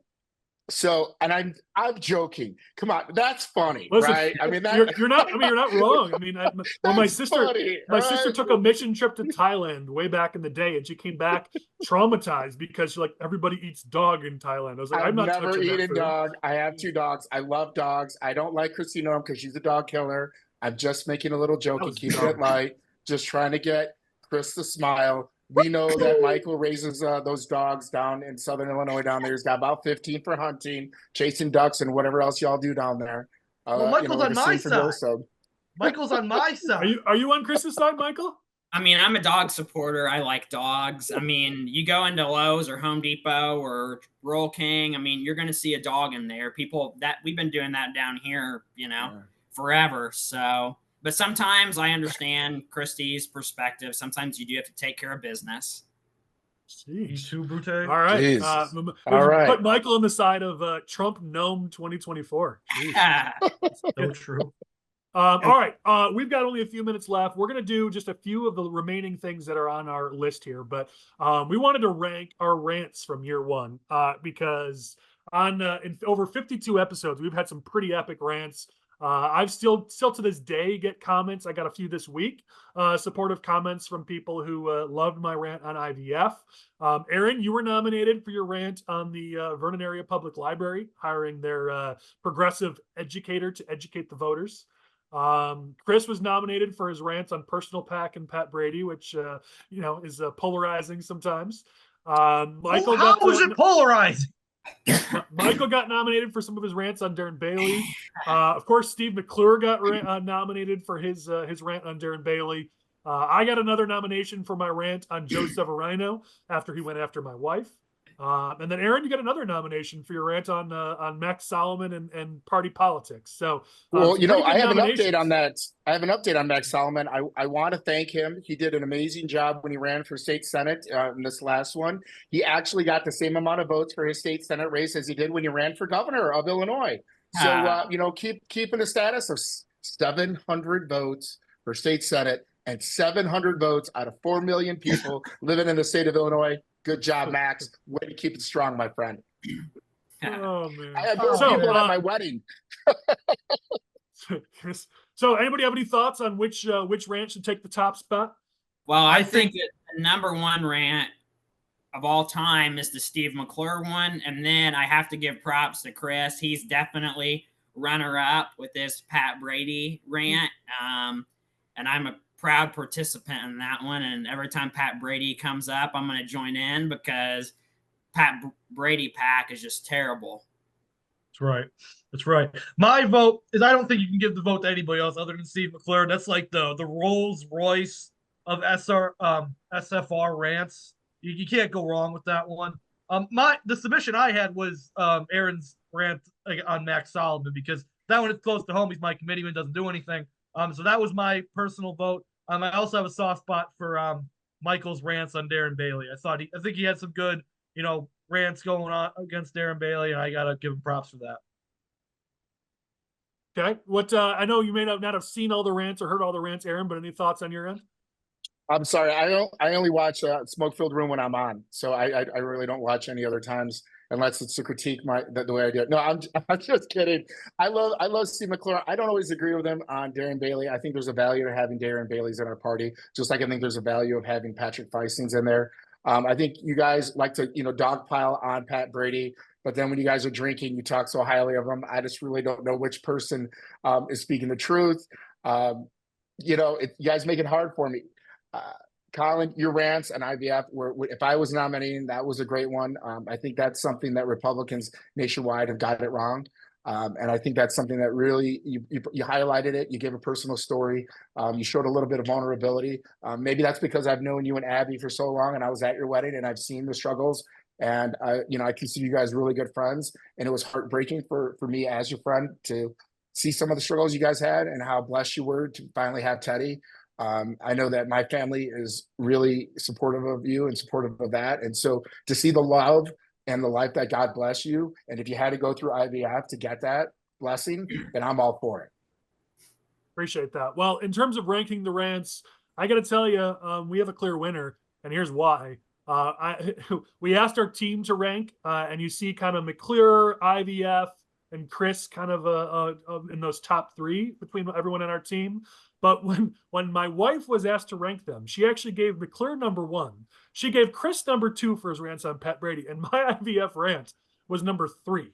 so, and I'm joking. Come on, that's funny, listen, right? I mean, you're not. I mean, you're not wrong. I mean, when my sister sister took a mission trip to Thailand way back in the day, and she came back traumatized because she's like, everybody eats dog in Thailand. I was like, I'm not never touching eaten that dog. I have 2 dogs. I love dogs. I don't like Kristi Noem because she's a dog killer. I'm just making a little joke and keeping it light, just trying to get Chris to smile. We know that Michael raises those dogs down in Southern Illinois down there. He's got about 15 for hunting, chasing ducks, and whatever else y'all do down there. Well, Michael's on my side. Michael's on my side. Are you on Chris's side, Michael? I mean, I'm a dog supporter. I like dogs. I mean, you go into Lowe's or Home Depot or Rural King, I mean, you're going to see a dog in there. People that we've been doing that down here, you know, forever. So, but sometimes I understand Kristi's perspective. Sometimes you do have to take care of business. You too, Brute. All right. All right. Put Michael on the side of Trump Gnome 2024. So true. All right. We've got only a few minutes left. We're going to do just a few of the remaining things that are on our list here, but we wanted to rank our rants from year one because in over 52 episodes, we've had some pretty epic rants. I've still to this day get comments. I got a few this week, supportive comments from people who loved my rant on IVF. Aaron, you were nominated for your rant on the Vernon Area Public Library, hiring their progressive educator to educate the voters. Chris was nominated for his rants on Personal PAC and Pat Brady, which you know, is polarizing sometimes. Michael, how was it polarizing? Michael got nominated for some of his rants on Darren Bailey. Of course, Steve McClure got nominated for his rant on Darren Bailey. I got another nomination for my rant on Joe Severino after he went after my wife. And then Aaron, you got another nomination for your rant on Max Solomon and party politics. So, well, you know, I have an update on that. I have an update on Max Solomon. I want to thank him. He did an amazing job when he ran for state senate in this last one. He actually got the same amount of votes for his state senate race as he did when he ran for governor of Illinois. So, you know, keeping a status of 700 votes for state senate and 700 votes out of 4 million people living in the state of Illinois. Good job, Max. Way to keep it strong, my friend. Oh, man. I had those people at my wedding. So anybody have any thoughts on which rant should take the top spot? Well, I think that the number one rant of all time is the Steve McClure one. And then I have to give props to Chris. He's definitely runner-up with this Pat Brady rant. And I'm a proud participant in that one, and every time Pat Brady comes up, I'm going to join in because Pat Brady PAC is just terrible. That's right. That's right. My vote is I don't think you can give the vote to anybody else other than Steve McClure. That's like the Rolls Royce of SFR rants. You can't go wrong with that one. The submission I had was Aaron's rant on Max Solomon because that one is close to home. He's my committeeman, doesn't do anything. So that was my personal vote. I also have a soft spot for Michael's rants on Darren Bailey. I think he had some good, you know, rants going on against Darren Bailey, and I gotta give him props for that. Okay, what I know you may not have seen all the rants or heard all the rants, Aaron, but any thoughts on your end? I'm sorry, I only watch Smoke Filled Room when I'm on, so I really don't watch any other times unless it's to critique the way I do it. No, I'm just kidding. I love Steve McClure. I don't always agree with him on Darren Bailey. I think there's a value to having Darren Bailey's in our party, just like I think there's a value of having Patrick Pfingsten in there. I think you guys like to, dogpile on Pat Brady, but then when you guys are drinking, you talk so highly of him. I just really don't know which person is speaking the truth. You guys make it hard for me. Collin, your rants and IVF if I was nominating, that was a great one. I think that's something that Republicans nationwide have got it wrong. And I think that's something that really you highlighted it. You gave a personal story. You showed a little bit of vulnerability. Maybe that's because I've known you and Abby for so long, and I was at your wedding, and I've seen the struggles. And I consider you guys really good friends. And it was heartbreaking for me as your friend to see some of the struggles you guys had and how blessed you were to finally have Teddy. I know that my family is really supportive of you and supportive of that. And so to see the love and the life that God bless you, and if you had to go through IVF to get that blessing, then I'm all for it. Appreciate that. Well, in terms of ranking the rants, I got to tell you, we have a clear winner, and here's why. We asked our team to rank, and you see kind of McClure, IVF, and Chris kind of in those top three between everyone in our team. But when my wife was asked to rank them, she actually gave McClure number 1. She gave Chris number 2 for his rants on Pat Brady, and my IVF rant was number 3.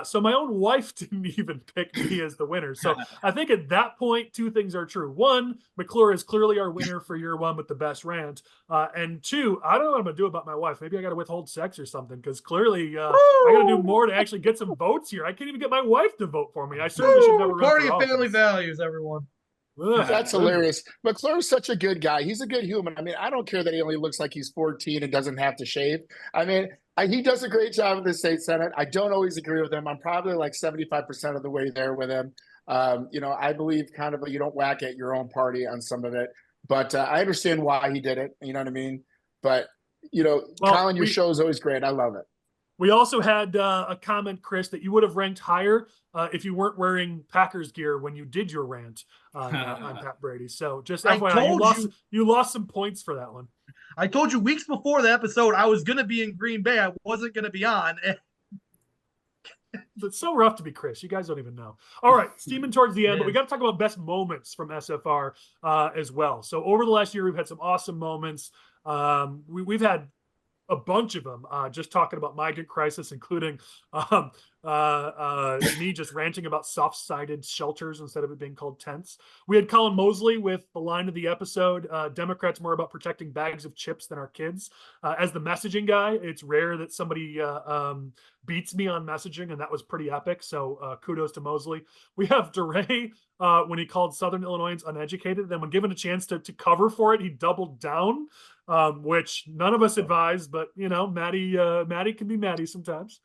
So my own wife didn't even pick me as the winner. So I think at that point, 2 things are true. 1, McClure is clearly our winner for year 1 with the best rant. And 2, I don't know what I'm going to do about my wife. Maybe I got to withhold sex or something, because clearly I got to do more to actually get some votes here. I can't even get my wife to vote for me. I certainly should never run Party for of family office. values, everyone. That's hilarious. McClure's such a good guy. He's a good human. I mean, I don't care that he only looks like he's 14 and doesn't have to shave. I mean, he does a great job in the state Senate. I don't always agree with him. I'm probably like 75% of the way there with him. I believe kind of you don't whack at your own party on some of it. But I understand why he did it. You know what I mean? But, Collin, your show is always great. I love it. We also had a comment, Chris, that you would have ranked higher if you weren't wearing Packers gear when you did your rant on Pat Brady. So just FYI, you lost some points for that one. I told you weeks before the episode I was going to be in Green Bay. I wasn't going to be on. It's so rough to be Chris. You guys don't even know. All right, steaming towards the end, but we got to talk about best moments from SFR as well. So over the last year, we've had some awesome moments. We've had a bunch of them, just talking about migrant crisis, including me just ranting about soft-sided shelters instead of it being called tents. We had Colin Mosley with the line of the episode, Democrats more about protecting bags of chips than our kids. As the messaging guy, it's rare that somebody beats me on messaging, and that was pretty epic. So kudos to Mosley. We have DeRay when he called Southern Illinoisans uneducated. Then when given a chance to cover for it, he doubled down, which none of us advised, but Maddie can be Maddie sometimes.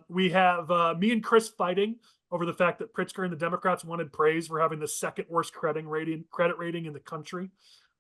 We have me and Chris fighting over the fact that Pritzker and the Democrats wanted praise for having the second worst credit rating in the country.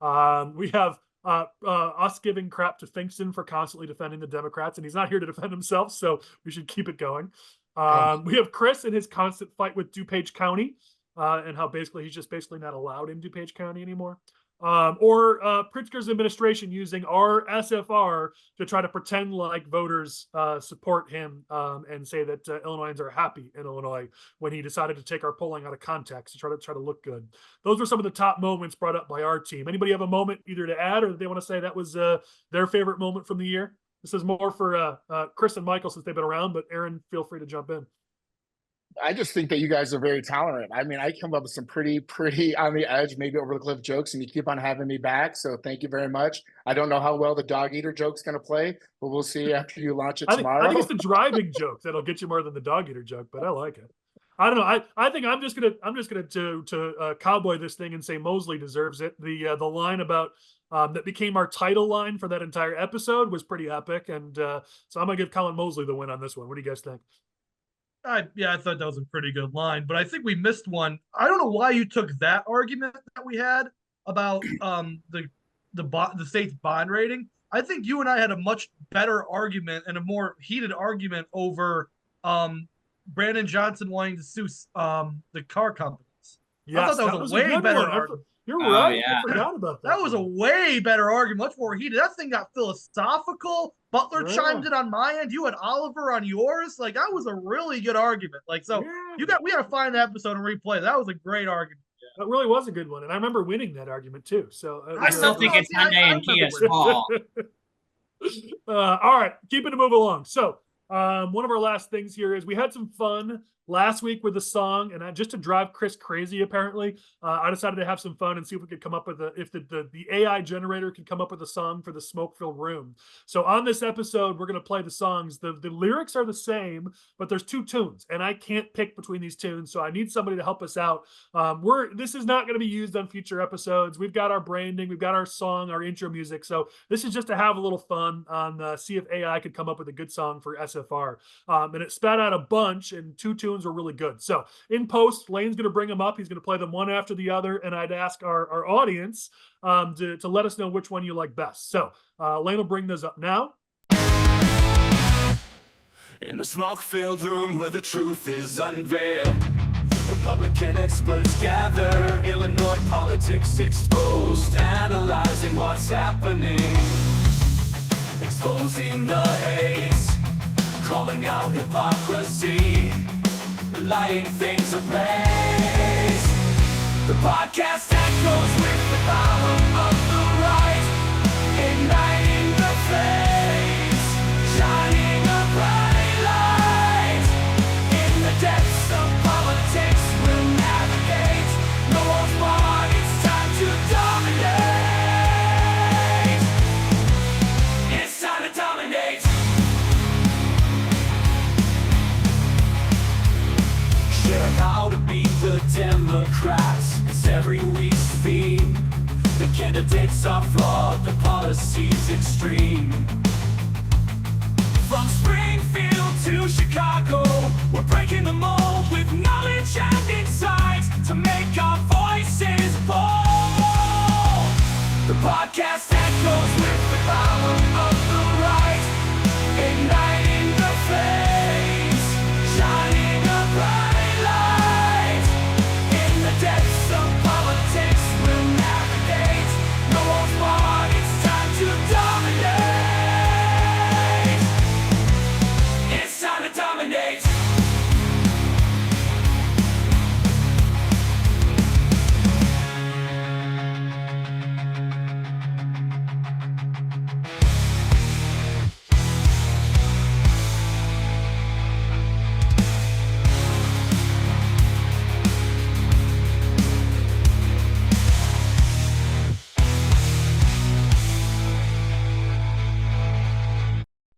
We have us giving crap to Pfingsten for constantly defending the Democrats, and he's not here to defend himself, so we should keep it going. We have Chris and his constant fight with DuPage County, and how he's just not allowed in DuPage County anymore. Or Pritzker's administration using our SFR to try to pretend like voters support him and say that Illinoisans are happy in Illinois when he decided to take our polling out of context to try to look good. Those were some of the top moments brought up by our team. Anybody have a moment either to add or they want to say that was their favorite moment from the year? This is more for Chris and Michael since they've been around, but Aaron, feel free to jump in. I just think that you guys are very tolerant. I mean, I come up with some pretty on the edge, maybe over the cliff jokes, and you keep on having me back. So thank you very much. I don't know how well the dog eater joke's going to play, but we'll see after you launch it tomorrow. I think it's the driving joke that'll get you more than the dog eater joke, but I like it. I don't know. I think I'm just gonna to cowboy this thing and say Mosley deserves it. The line about that became our title line for that entire episode was pretty epic, and so I'm gonna give Colin Mosley the win on this one. What do you guys think? I thought that was a pretty good line, but I think we missed one. I don't know why you took that argument that we had about the state's bond rating. I think you and I had a much better argument and a more heated argument over Brandon Johnson wanting to sue the car companies. Yes, I thought that was a way better argument. You're right. Yeah. I forgot about that. That was a way better argument, much more heated. That thing got philosophical. Butler chimed in on my end. You had Oliver on yours. Like, that was a really good argument. Like, so we got to find the episode and replay. That was a great argument. Yeah. That really was a good one, and I remember winning that argument too. So I still think it's Hyundai and Kia's fault. All right, keeping it moving along. So one of our last things here is we had some fun last week with the song, and just to drive Chris crazy, apparently, I decided to have some fun and see if we could come up with if the AI generator could come up with a song for the smoke-filled room. So on this episode, we're going to play the songs. The lyrics are the same, but there's two tunes, and I can't pick between these tunes, so I need somebody to help us out. This is not going to be used on future episodes. We've got our branding, we've got our song, our intro music, so this is just to have a little fun on see if AI could come up with a good song for SFR. And it spat out a bunch, and two tunes were really good. So in post, Lane's going to bring them up. He's going to play them one after the other, and I'd ask our audience to let us know which one you like best. So Lane will bring those up now. In the smoke-filled room where the truth is unveiled, Republican experts gather, Illinois politics exposed, analyzing what's happening, exposing the haze, calling out hypocrisy, lighting things ablaze. The podcast echoes with the power of the right, igniting the flames, shining a bright light. In the depths of politics we'll navigate, no one's barred, it's time to dominate. It's time to dominate. Share how to beat the Democrats, 'cause every week's theme, the candidates are flawed, the policies extreme. From Springfield to Chicago, we're breaking the mold with knowledge and insight to make our voices bold. The podcast echoes with the power of the right, igniting the flames, shining a bright light. In the depths of politics we'll navigate, no one's barred, it's time to dominate. It's time to dominate.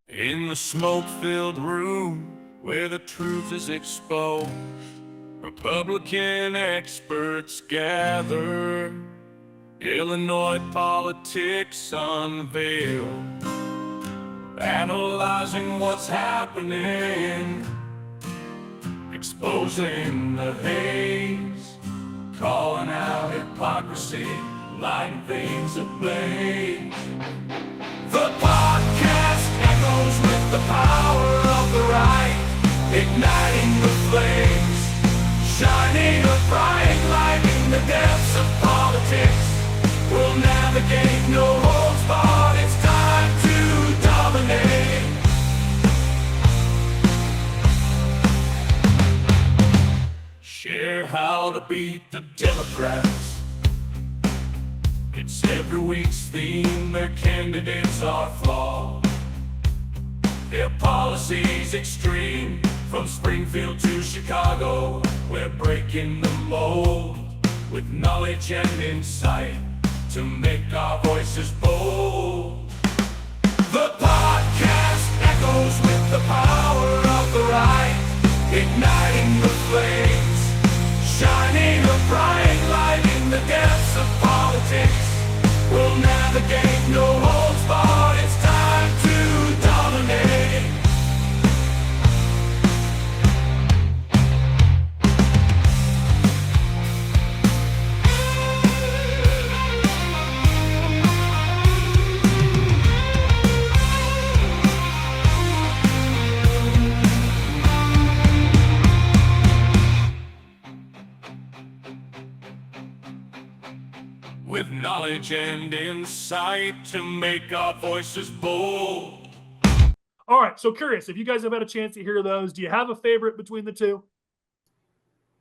In the smoke-filled room where the truth is exposed, Republican experts gather, Illinois politics unveiled, analyzing what's happening, exposing the haze, calling out hypocrisy, lighting things ablaze. The podcast echoes with the power of the right, igniting the flames, shining a bright light in the depths of politics. We'll navigate, no holds barred, it's time to dominate. Share how to beat the Democrats. It's every week's theme, their candidates are flawed, their policies extreme. From Springfield to Chicago, we're breaking the mold with knowledge and insight to make our voices bold. The podcast echoes with the power of the right, igniting the flames, shining a bright light in the depths of politics. We'll navigate, no holds barred, it's time to dominate. With knowledge and insight to make our voices bold. All right, so curious, if you guys have had a chance to hear those, do you have a favorite between the two?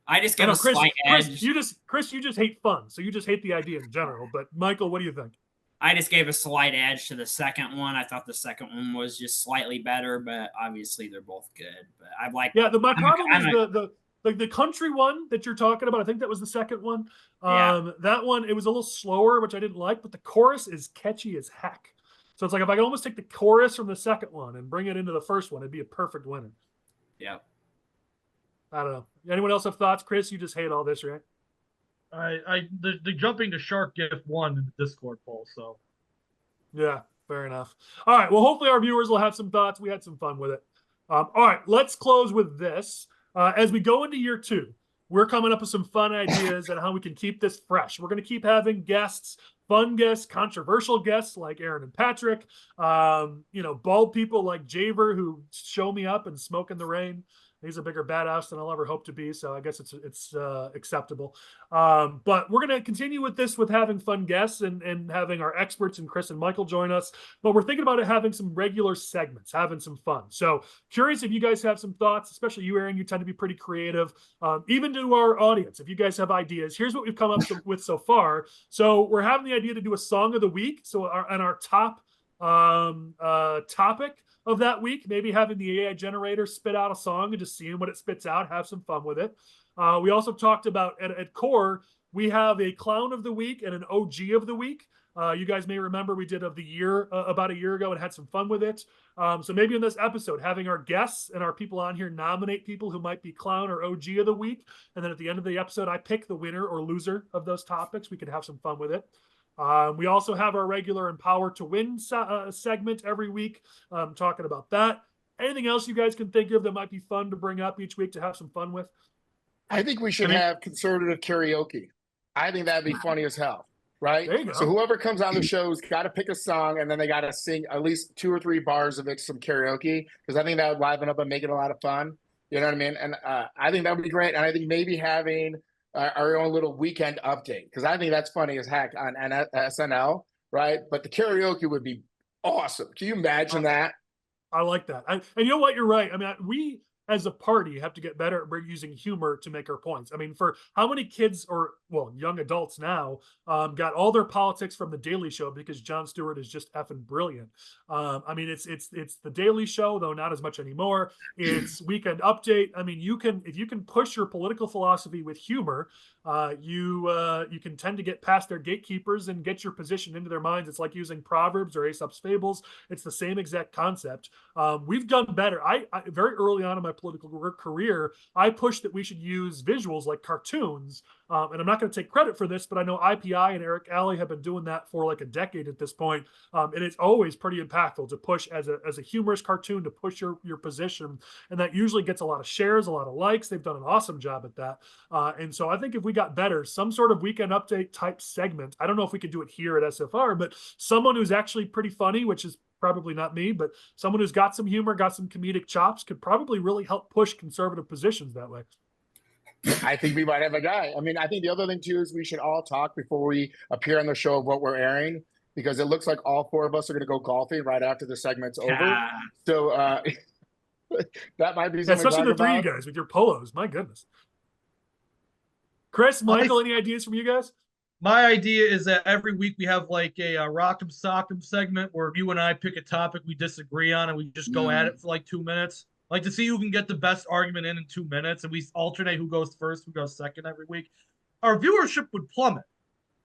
I just got a slight edge. Chris, you just hate fun, so you just hate the idea in general. But Michael, what do you think? I just gave a slight edge to the second one. I thought the second one was just slightly better, but obviously they're both good. But I like. Yeah, my problem is the country one that you're talking about. I think that was the second one. That one, it was a little slower, which I didn't like, but the chorus is catchy as heck. So it's like if I could almost take the chorus from the second one and bring it into the first one, it'd be a perfect winner. Yeah. I don't know. Anyone else have thoughts? Chris, you just hate all this, right? The jumping to shark gift won in the Discord poll, so. Yeah, fair enough. All right. Well, hopefully our viewers will have some thoughts. We had some fun with it. All right. Let's close with this. As we go into year 2, we're coming up with some fun ideas on how we can keep this fresh. We're going to keep having guests, fun guests, controversial guests like Aaron and Patrick, bald people like Javor who show me up and smoke in the rain. He's a bigger badass than I'll ever hope to be, so I guess it's acceptable. But we're going to continue with this, with having fun guests and having our experts and Chris and Michael join us. But we're thinking about it having some regular segments, having some fun. So curious if you guys have some thoughts, especially you, Aaron. You tend to be pretty creative. Even to our audience, if you guys have ideas, here's what we've come up with so far. So we're having the idea to do a song of the week. So our top topic of that week, maybe having the AI generator spit out a song and just seeing what it spits out, have some fun with it. We also talked about at core, we have a clown of the week and an OG of the week. You guys may remember we did of the year about a year ago and had some fun with it. So maybe in this episode, having our guests and our people on here nominate people who might be clown or OG of the week. And then at the end of the episode, I pick the winner or loser of those topics. We could have some fun with it. We also have our regular Empower to Win segment every week, talking about that. Anything else you guys can think of that might be fun to bring up each week to have some fun with? I think we should have conservative karaoke. I think that'd be funny as hell, right? There you go. So whoever comes on the show's got to pick a song, and then they got to sing at least 2 or 3 bars of it, some karaoke, because I think that would liven up and make it a lot of fun. You know what I mean? And I think that would be great. And I think maybe having our own little weekend update, because I think that's funny as heck on SNL, right? But the karaoke would be awesome. Can you imagine that? I like that. And you know what? You're right. I mean, we as a party have to get better at using humor to make our points. I mean, for how many kids or, well, young adults now got all their politics from The Daily Show because Jon Stewart is just effing brilliant. I mean, it's The Daily Show, though not as much anymore. It's Weekend Update. I mean, if you can push your political philosophy with humor, you can tend to get past their gatekeepers and get your position into their minds. It's like using Proverbs or Aesop's Fables. It's the same exact concept. We've done better. I very early on in my political career, I pushed that we should use visuals like cartoons. And I'm not going to take credit for this, but I know IPI and Eric Alley have been doing that for like a decade at this point. And it's always pretty impactful to push as a humorous cartoon to push your position. And that usually gets a lot of shares, a lot of likes. They've done an awesome job at that. And so I think if we got better, some sort of Weekend Update type segment, I don't know if we could do it here at SFR, but someone who's actually pretty funny, which is probably not me, but someone who's got some humor, got some comedic chops, could probably really help push conservative positions that way. I think we might have a guy. I mean, I think the other thing too is we should all talk before we appear on the show of what we're airing, because it looks like all 4 of us are going to go golfing right after the segment's over. So that might be something. Especially the 3 of you guys with your polos. My goodness. Chris, Michael, any ideas from you guys? My idea is that every week we have like a Rock'em Sock'em segment where you and I pick a topic we disagree on and we just go at it for like 2 minutes. Like to see who can get the best argument in 2 minutes, and we alternate who goes first, who goes second every week. Our viewership would plummet.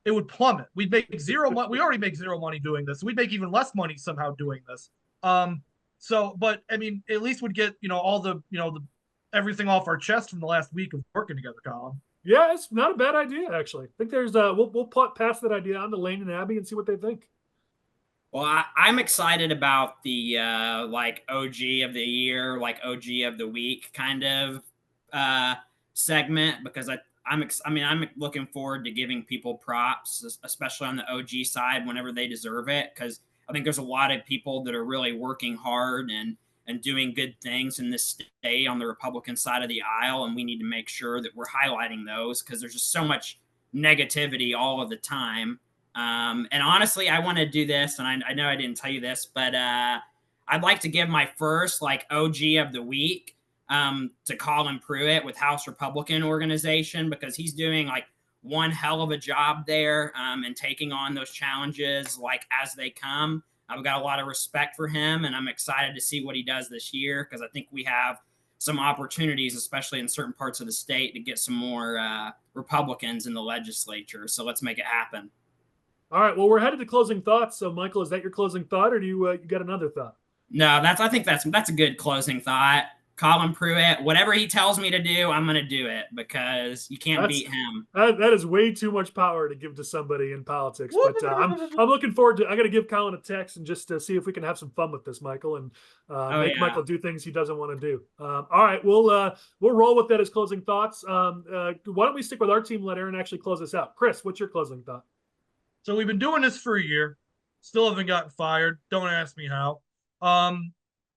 It would plummet. We'd make zero money. We already make zero money doing this. We'd make even less money somehow doing this. But I mean, at least we'd get all the everything off our chest from the last week of working together, Collin. Yeah, it's not a bad idea, actually. I think there's we'll pass that idea on to Lane and Abby and see what they think. Well, I'm excited about the like OG of the year, like OG of the week kind of segment, because I'm looking forward to giving people props, especially on the OG side, whenever they deserve it, because I think there's a lot of people that are really working hard and doing good things in this state on the Republican side of the aisle, and we need to make sure that we're highlighting those, because there's just so much negativity all of the time. And honestly, I want to do this, and I know I didn't tell you this, but I'd like to give my first like OG of the week to Colin Pruitt with House Republican Organization, because he's doing like one hell of a job there and taking on those challenges like as they come. I've got a lot of respect for him, and I'm excited to see what he does this year because I think we have some opportunities, especially in certain parts of the state, to get some more Republicans in the legislature. So let's make it happen. All right. Well, we're headed to closing thoughts. So, Michael, is that your closing thought, or do you got another thought? No, I think that's a good closing thought. Collin Pruitt, whatever he tells me to do, I'm going to do it because you can't beat him. That is way too much power to give to somebody in politics. But I'm looking forward to. I got to give Collin a text and just see if we can have some fun with this, Michael, and make Michael do things he doesn't want to do. All right, we'll roll with that as closing thoughts. Why don't we stick with our team? Let Aaron actually close us out. Chris, what's your closing thought? So we've been doing this for a year, still haven't gotten fired. Don't ask me how.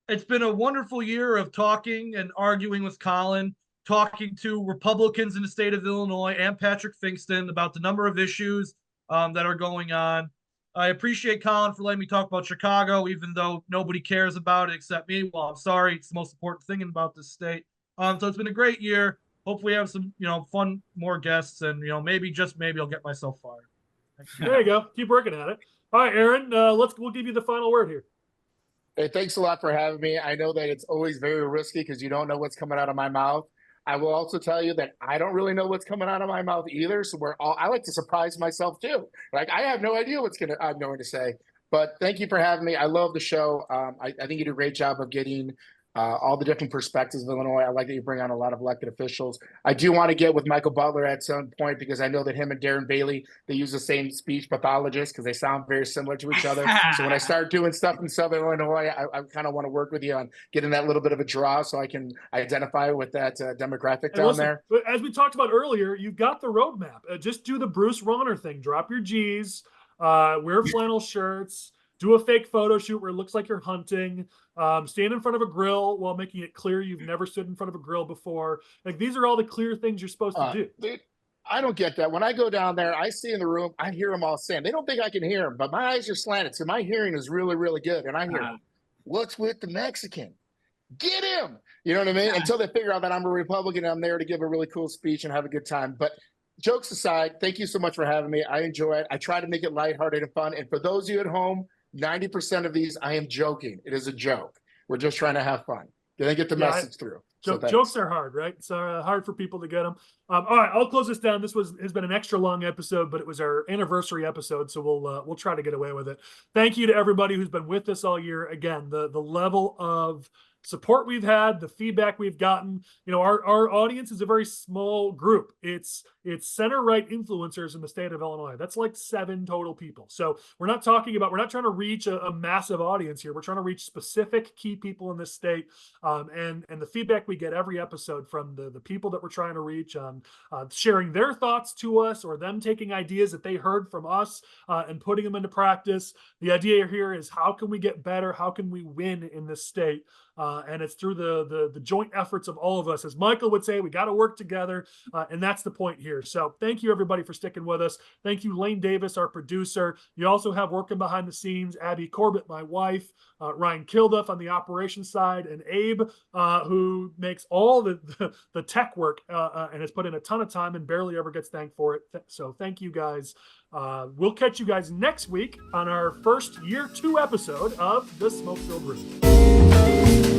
It's been a wonderful year of talking and arguing with Collin, talking to Republicans in the state of Illinois and Patrick Pfingsten about the number of issues that are going on. I appreciate Collin for letting me talk about Chicago, even though nobody cares about it except me. Well, I'm sorry. It's the most important thing about this state. So it's been a great year. Hopefully we have some, fun, more guests, and, maybe, just maybe I'll get myself fired. There you go. Keep working at it. All right, Aaron, we'll give you the final word here. Hey, thanks a lot for having me. I know that it's always very risky because you don't know what's coming out of my mouth. I will also tell you that I don't really know what's coming out of my mouth either. So I like to surprise myself too. Like, I have no idea I'm going to say. But thank you for having me. I love the show. I think you do a great job of getting all the different perspectives of Illinois. I like that you bring on a lot of elected officials. I do want to get with Michael Butler at some point because I know that him and Darren Bailey, they use the same speech pathologist because they sound very similar to each other. So when I start doing stuff in Southern Illinois, I kind of want to work with you on getting that little bit of a draw so I can identify with that demographic down there. As we talked about earlier, you've got the roadmap. Just do the Bruce Rauner thing. Drop your G's, wear flannel shirts, do a fake photo shoot where it looks like you're hunting, stand in front of a grill while making it clear you've never stood in front of a grill before. Like, these are all the clear things you're supposed to do. Dude, I don't get that. When I go down there, I see in the room, I hear them all saying, they don't think I can hear them, but my eyes are slanted. So my hearing is really, really good. And I hear, what's with the Mexican? Get him. You know what I mean? Until they figure out that I'm a Republican, I'm there to give a really cool speech and have a good time. But jokes aside, thank you so much for having me. I enjoy it. I try to make it lighthearted and fun. And for those of you at home, 90% of these, I am joking. It is a joke. We're just trying to have fun. Didn't get the message through. Jokes are hard, right? It's hard for people to get them. All right, I'll close this down. This has been an extra long episode, but it was our anniversary episode, so we'll try to get away with it. Thank you to everybody who's been with us all year. Again, the level of support we've had, the feedback we've gotten. Our audience is a very small group. It's center-right influencers in the state of Illinois. That's like 7 total people. So we're not trying to reach a massive audience here. We're trying to reach specific key people in this state. And the feedback we get every episode from the people that we're trying to reach on sharing their thoughts to us, or them taking ideas that they heard from us and putting them into practice. The idea here is, how can we get better? How can we win in this state? And it's through the joint efforts of all of us. As Michael would say, we got to work together. And that's the point here. So thank you, everybody, for sticking with us. Thank you, Lane Davis, our producer. You also have working behind the scenes, Abby Corbett, my wife, Ryan Kilduff on the operations side, and Abe, who makes all the tech work and has put in a ton of time and barely ever gets thanked for it. So thank you, guys. We'll catch you guys next week on our first year 2 episode of The Smoke-Filled Room.